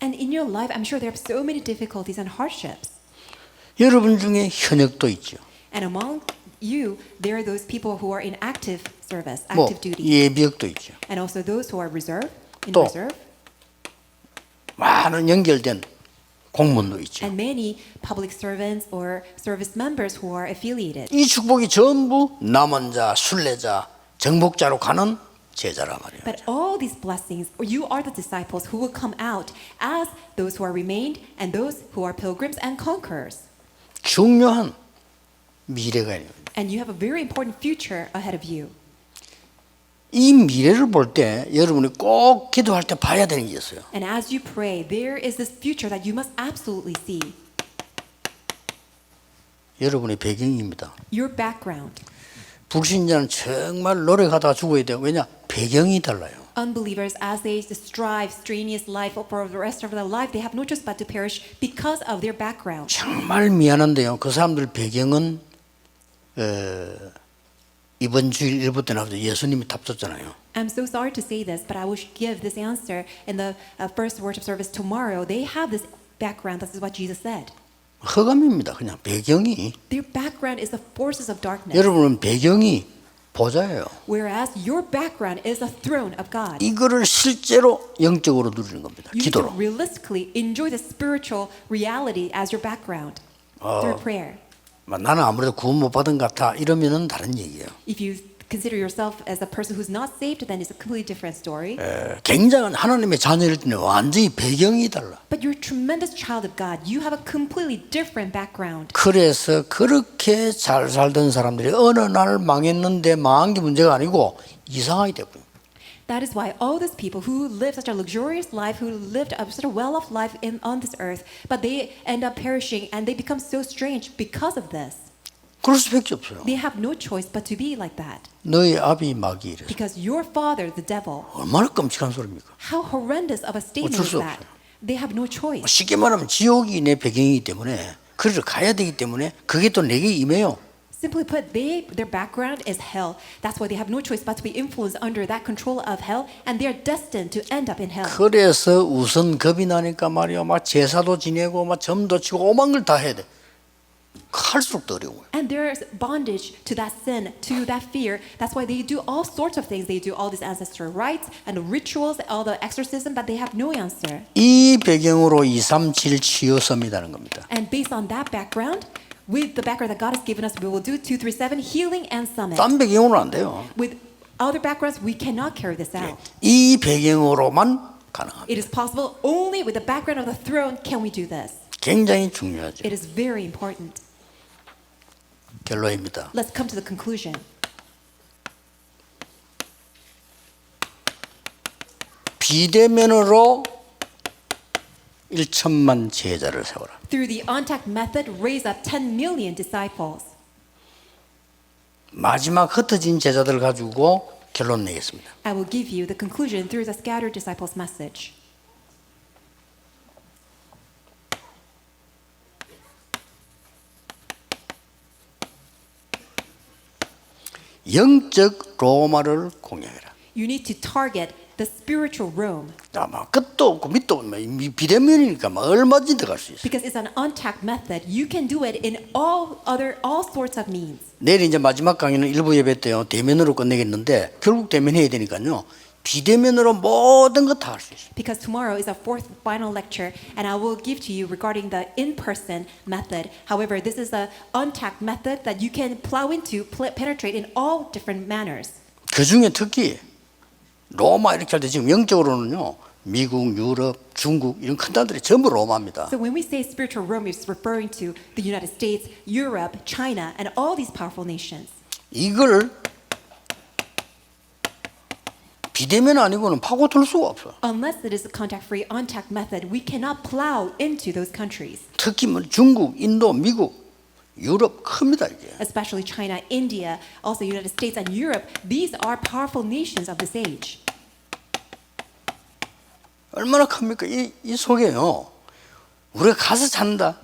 And in your life, I'm sure there are so many difficulties and hardships. 여러분 중에 현역도 있죠. And among you, there are those people who are in active service, 뭐 active duty. 예비역도 있죠. And also those who are in 또 reserve. 많은 연결된 공무원도 있죠. And many public servants or service members who are affiliated. 이 축복이 전부 남은 자, 순례자, 정복자로 가는 제자라 말이에요. But all these blessings, you are the disciples who will come out as those who are remained and those who are pilgrims and conquerors. 중요한 미래가 있는 거예요. And you have a very important future ahead of you. 이 미래를 볼 때 여러분이 꼭 기도할 때 봐야 되는 게 있어요. And as you pray, there is this future that you must absolutely see. 여러분의 배경입니다. Your background. 불신자는 정말 노력하다가 죽어야 돼요. 왜냐? 배경이 달라요. Unbelievers, as they strive strenuous life for the rest of their life, they have no choice but to perish because of their background. 정말 미안한데요. 그 사람들 배경은 이번 주일 일부 때 나와서 예수님이 답줬잖아요. I'm so sorry to say this, but I will give this answer in the first worship service tomorrow. They have this background. This is what Jesus said. 흑암입니다. 그냥 배경이. Their background is the forces of darkness. 여러분은 배경이 보좌예요. Whereas your background is a throne of God. 이거를 실제로 영적으로 누리는 겁니다. You need to 기도로. realistically enjoy the spiritual reality as your background through prayer. 나는 아무래도 구원 못 받은 것 같아 이러면은 다른 얘기예요. If you consider yourself as a person who's not saved, then it's a completely different story. 굉장한 하나님의 자녀일 때는 완전히 배경이 달라. But you're a tremendous child of God. You have a completely different background. 그래서 그렇게 잘 살던 사람들이 어느 날 망했는데 망한 게 문제가 아니고 이상하게 되고. That is why all these people who live such a luxurious life, who lived such a well-off life on this earth, but they end up perishing and they become so strange because of this. 그럴 수밖에 없어요. They have no choice but to be like that. 너희 아비 마귀 이래서. Because your father, the devil. 얼마나 끔찍한 소리입니까? How horrendous of a statement is that? They have no choice. 쉽게 말하면 지옥이 내 배경이기 때문에 그를 가야 되기 때문에 그게 또 내게 임해요. Simply put, their background is hell. That's why they have no choice but to be influenced under that control of hell, and they are destined to end up in hell. 그래서 우선 겁이 나니까 말이야, 막 제사도 지내고, 막 점도 치고 오만 걸 다 해야 돼. 할수록 더 어려워요. And there's bondage to that sin, to that fear. That's why they do all sorts of things. They do all these ancestral rites and the rituals, all the exorcism, but they have no answer. 이 배경으로 237 치유섬이라는 겁니다. And based on that background, with the background that God has given us, we will do 237 healing and summit. 딴 배경으로 안 돼요. With other backgrounds, we cannot carry this out. 이 배경으로만 가능합니다. It is possible only with the background of the throne can we do this. 굉장히 중요하죠. It is very important. 결론입니다. Let's come to the conclusion. 비대면으로 1천만 제자를 세워라. Through the untact method, raise up 10 million disciples. 마지막 흩어진 제자들 가지고 결론 내겠습니다. I will give you the conclusion through the scattered disciples' message. 영적 로마를 공략해라. You need to target the spiritual Rome. 막 끝도 없고 밑도 없고 비대면이니까 막 얼마든지 들어갈 수 있어요. Because it's an untact method. You can do it in all sorts of means. 내일 이제 마지막 강의는 일부 예배 때요 대면으로 끝내겠는데 결국 대면해야 되니까요 비대면으로 모든 거 다 할 수 있어요. Because tomorrow is our fourth final lecture, and I will give to you regarding the in-person method. However, this is an untact method that you can plow into, penetrate in all different manners. 그 중에 특히 로마 이렇게 할 때 지금 영적으로는요 미국, 유럽, 중국 이런 큰 나라들이 전부 로마입니다. So when we say spiritual Rome, it's referring to the United States, Europe, China, and all these powerful nations. 이걸 비대면 아니고는 파고들 수가 없어. Unless it is a contact-free, untact method, we cannot plow into those countries. 특히 뭐 중국, 인도, 미국, 유럽 큽니다 이게. Especially China, India, also United States and Europe. These are powerful nations of this age. 얼마나 큽니까? 이 속에요. 우리가 가서 찾는다.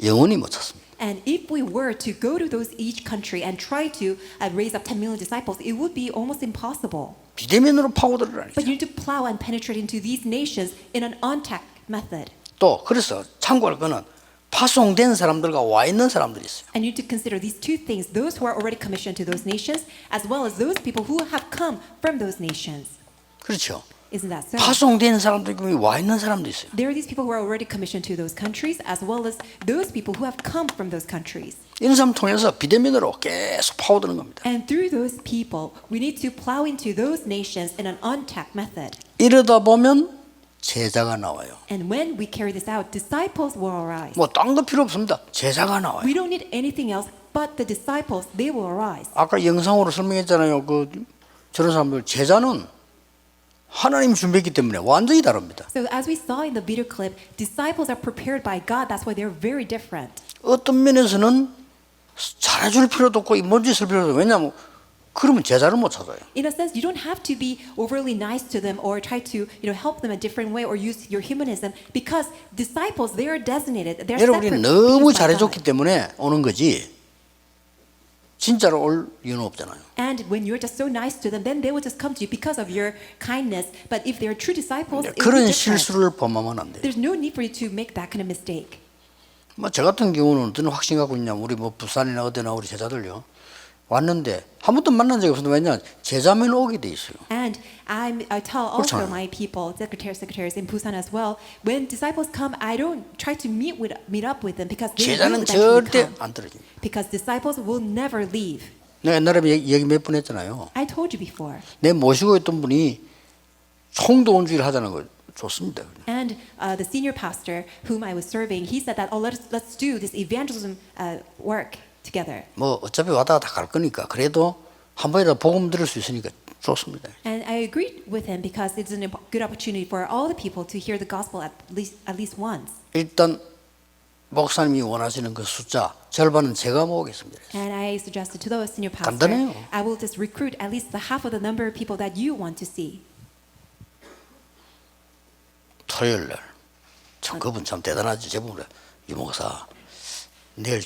영원히 못 찾습니다. And if we were to go to each country and try to raise up 10 million disciples, it would be almost impossible. 비대면으로 파고들으라니까. But you need to plow and penetrate into these nations in an untact method. 또 그래서 참고할 거는 파송된 사람들과 와 있는 사람들이 있어요. And you need to consider these two things: those who are already commissioned to those nations, as well as those people who have come from those nations. 그렇죠. Isn't that so? 파송된 사람들이 와 있는 사람도 있어요. There are these people who are already commissioned to those countries, as well as those people who have come from those countries. 이런 사람 통해서 비대면으로 계속 파고드는 겁니다. And through those people, we need to plow into those nations in an untact method. 이러다 보면 제자가 나와요. And when we carry this out, disciples will arise. 뭐 딴 거 필요 없습니다. 제자가 나와요. We don't need anything else but the disciples. They will arise. 아까 영상으로 설명했잖아요. 저런 사람들 제자는 하나님 준비했기 때문에 완전히 다릅니다. So as we saw in the video clip, disciples are prepared by God. That's why they're very different. 어떤 면에서는 잘해줄 필요도 없고 먼저 있을 필요도 없고 왜냐하면 그러면 제자를 못 찾아요. In a sense, you don't have to be overly nice to them or try to, help them a different way or use your humanism because disciples, they are designated. They're 여러분이 separate. 너무 잘해줬기 때문에 오는 거지. 진짜로 올 이유는 없잖아요. And when you're just so nice to them, then they will just come to you because of your kindness. But if they're true disciples, it will be 그런 different. 실수를 범하면 안 돼요. There's no need for you to make that kind of mistake. 저 같은 경우는 어떤 확신 갖고 있냐면 우리 부산이나 어디나 우리 제자들요. 왔는데 한 번도 만난 적이 없었는데 왜냐 제자면 오게 돼 있어요. And I tell also 그렇잖아요. my people, secretaries in Busan as well, when disciples come, I don't try to meet up with them because they will 제자는 eventually 절대 come. 안 떨어집니다. Because disciples will never leave. 내가 옛날에 얘기 몇 번 했잖아요. I told you before. 내 모시고 있던 분이 총동원주의를 하자는 거 좋습니다. And the senior pastor whom I was serving, he said that let's do this evangelism work together. 뭐 어차피 왔다가 다 갈 거니까 그래도 한 번이라도 복음 들을 수 있으니까 좋습니다. And I agreed with him because it's a good opportunity for all the people to hear the gospel at least once. 일단 목사님이 원하시는 그 숫자 절반은 제가 모으겠습니다. And I suggested to the senior pastor, 간단해요. I will just recruit at least the half of the number of people that you want to see. 토요일 날 참 그분 참 대단하지. 제보래 유 목사 내일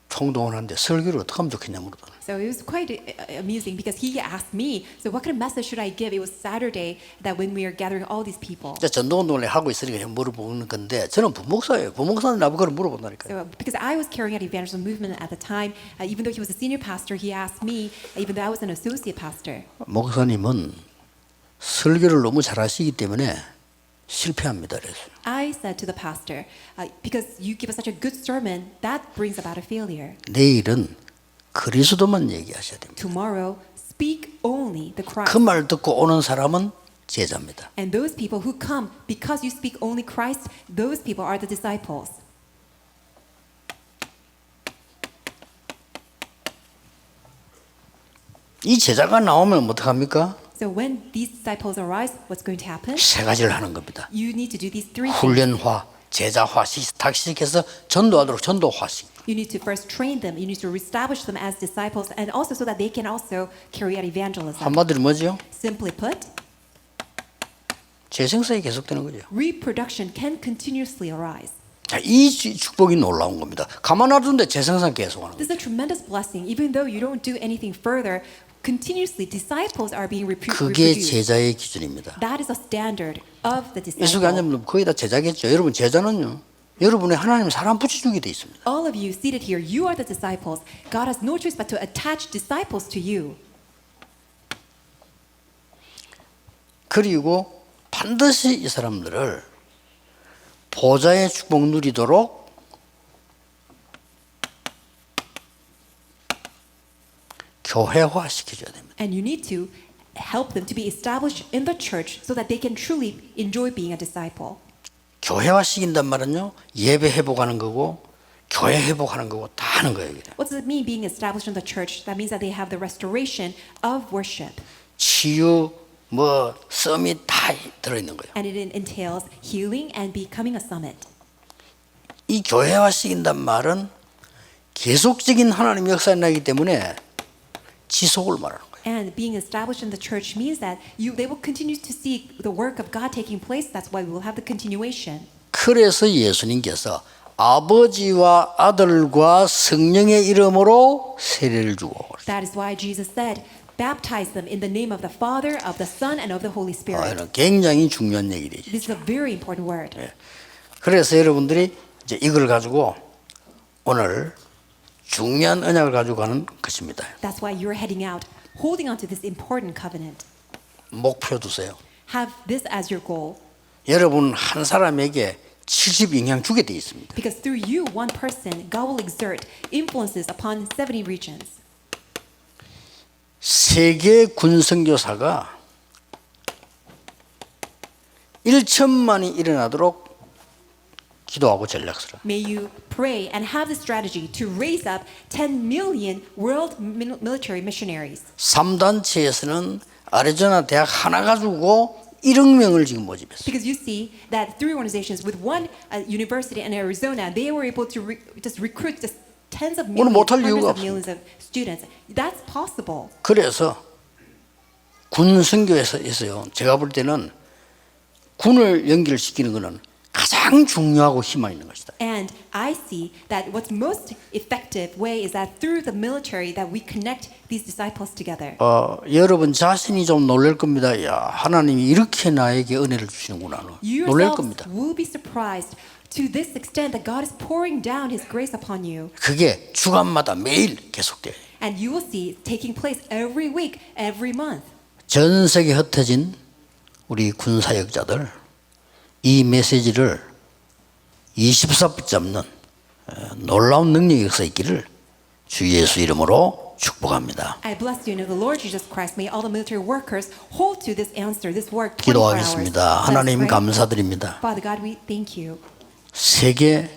총동원하는데 설교를 어떻게 하면 좋겠냐 물어보더라고요. So it was quite amusing because he asked me, so what kind of message should I give? It was Saturday that when we are gathering all these people. 전도운동을 하고 있으니까 물어보는 건데 저는 부목사예요. 부목사는 나보고 그걸 물어본다니까요. So because I was carrying out evangelism movement at the time, even though he was a senior pastor, he asked me, even though I was an associate pastor. 목사님은 설교를 너무 잘하시기 때문에 실패합니다. 그래서 I said to the pastor, because you give us such a good sermon, that brings about a failure. 내일은 그리스도만 얘기하셔야 됩니다. Tomorrow, speak only the Christ. 그 말 듣고 오는 사람은 제자입니다. And those people who come because you speak only Christ, those people are the disciples. 이 제자가 나오면 어떡합니까? So when these disciples arise, what's going to happen? 세 가지를 하는 겁니다. You need to do these three things. 훈련화, 제자화, 탁시시켜서 전도하도록 전도화식. You need to first train them. You need to establish them as disciples, and also so that they can also carry out evangelism. 한마디로 뭐죠? Simply put, 재생성이 계속되는 거죠. reproduction can continuously arise. 자, 이 축복이 놀라운 겁니다. 가만 놔두는데 재생산 계속하는 거예요. This is a tremendous blessing. Even though you don't do anything further, continuously disciples are being 그게 reproduced. 제자의 기준입니다. That is a standard of the 이 속에 disciple. 앉으면 거의 다 제자겠죠. 여러분 제자는요. 여러분이 하나님 사람 붙여주게 돼 있습니다. All of you seated here, you are the disciples. God has no choice but to attach disciples to you. 그리고 반드시 이 사람들을 보좌의 축복 누리도록 교회화 시켜줘야 됩니다. And you need to help them to be established in the church so that they can truly enjoy being a disciple. 교회화 시킨단 말은요. 예배 회복하는 거고 교회 회복하는 거고 다 하는 거예요. What does it mean being established in the church? That means that they have the restoration of worship. 치유, 뭐 서밋 다 들어있는 거예요. And it entails healing and becoming a summit. 이 교회화 시킨단 말은 계속적인 하나님의 역사가 나기 때문에 지속을 말하는 거예요. And being established in the church means that they will continue to see the work of God taking place. That's why we will have the continuation. 그래서 예수님께서 아버지와 아들과 성령의 이름으로 세례를 주고 That is why Jesus said, baptize them in the name of the Father, of the Son, and of the Holy Spirit. 이런 굉장히 중요한 얘기죠. This is a very important word. 그래서 여러분들이 이제 이걸 가지고 오늘 중요한 언약을 가지고 가는 것입니다. That's why you're heading out, holding on to this important covenant. 목표 두세요. Have this as your goal. 여러분 한 사람에게 70 영향 주게 돼 있습니다. Because through you, one person, God will exert influences upon 70 regions. 세계 군선교사가 1천만이 일어나도록 기도하고 전략서를. May you pray and have the strategy to raise up 10 million world military missionaries. 3단체에서는 아리조나 대학 하나 가지고 1억 명을 지금 모집했어요. Because you see that three organizations with one university in Arizona, they were able to just recruit just tens of millions, hundreds of millions of students. That's possible. 그래서 군 선교에서요. 제가 볼 때는 군을 연결시키는 것은 가장 중요하고 희망 있는 것이다. And I see that what's most effective way is that through the military that we connect these disciples together. 여러분 자신이 좀 놀랄 겁니다. 야, 하나님이 이렇게 나에게 은혜를 주시는구나. You 놀랄 yourselves 겁니다. will be surprised to this extent that God is pouring down His grace upon you. 그게 주간마다 매일 계속돼요. and you will see it taking place every week, every month. 전 세계 흩어진 우리 군사역자들 이 메시지를 24분 잡는 놀라운 능력이 있어 있기를 주 예수 이름으로 축복합니다. I bless you in the Lord Jesus Christ. May all the military workers hold to this answer, this work 24 hours. 기도하겠습니다. 하나님 감사드립니다. Father God, we thank you. 세계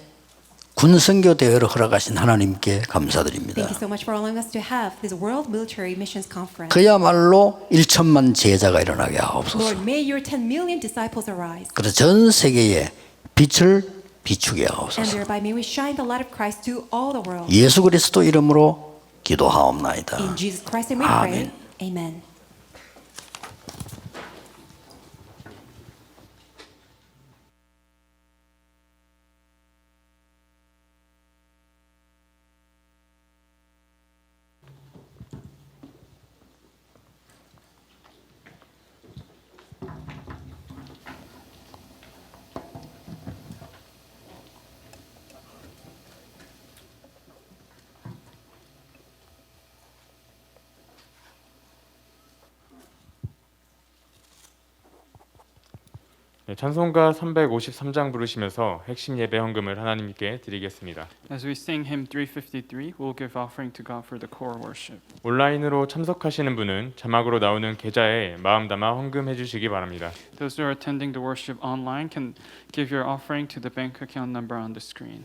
군선교 대회를 허락하신 하나님께 감사드립니다. Thank you so much for allowing us to have this World Military Missions Conference. 그야말로 1천만 제자가 일어나게 하옵소서. Lord, may your 10 million disciples arise. 그래서 전 세계에 빛을 비추게 And 하옵소서. thereby may we shine the light of Christ to all the world. 예수 그리스도 이름으로 기도하옵나이다. In Jesus Christ and we pray. 아멘. Amen. 네, 찬송가 353장 부르시면서 핵심 예배 헌금을 하나님께 드리겠습니다. As we sing hymn 353, we'll give offering to God for the core worship. 온라인으로 참석하시는 분은 자막으로 나오는 계좌에 마음 담아 헌금해 주시기 바랍니다. Those who are attending the worship online can give your offering to the bank account number on the screen.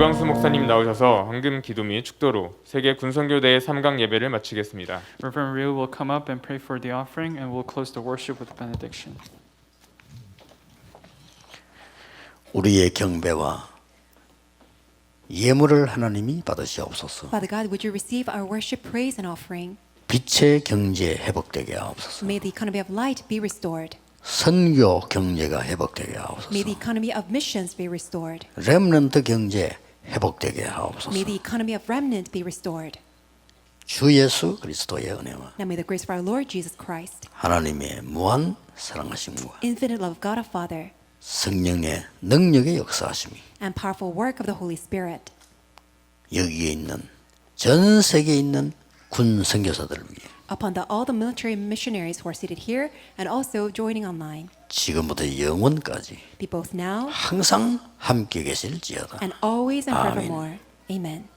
유광수 목사님 나오셔서 헌금 기도 및 축도로 세계 군선교대의 3강 예배를 마치겠습니다. Reverend Ryu will come up and pray for the offering, and we'll close the worship with benediction. 우리의 경배와 예물을 하나님이 받으시옵소서. Father God, would you receive our worship, praise, and offering? 빛의 경제 회복되게 하옵소서. May the economy of light be restored. 선교 경제가 회복되게 하옵소서. May the economy of missions be restored. 렘넌트 경제 회복되게 하옵소서. May the economy of remnant be restored. 주 예수 그리스도의 은혜와 Now may the grace of our Lord Jesus Christ, 하나님의 무한 사랑하심과 infinite love of God our Father, 성령의 능력의 역사하심이 and powerful work of the Holy Spirit 여기에 있는 전 세계에 있는 군 선교사들을 위해 upon all the military missionaries who are seated here and also joining online, 지금부터 영원까지 be both now 항상 함께 계실지어다. and always and 아멘. forevermore. Amen.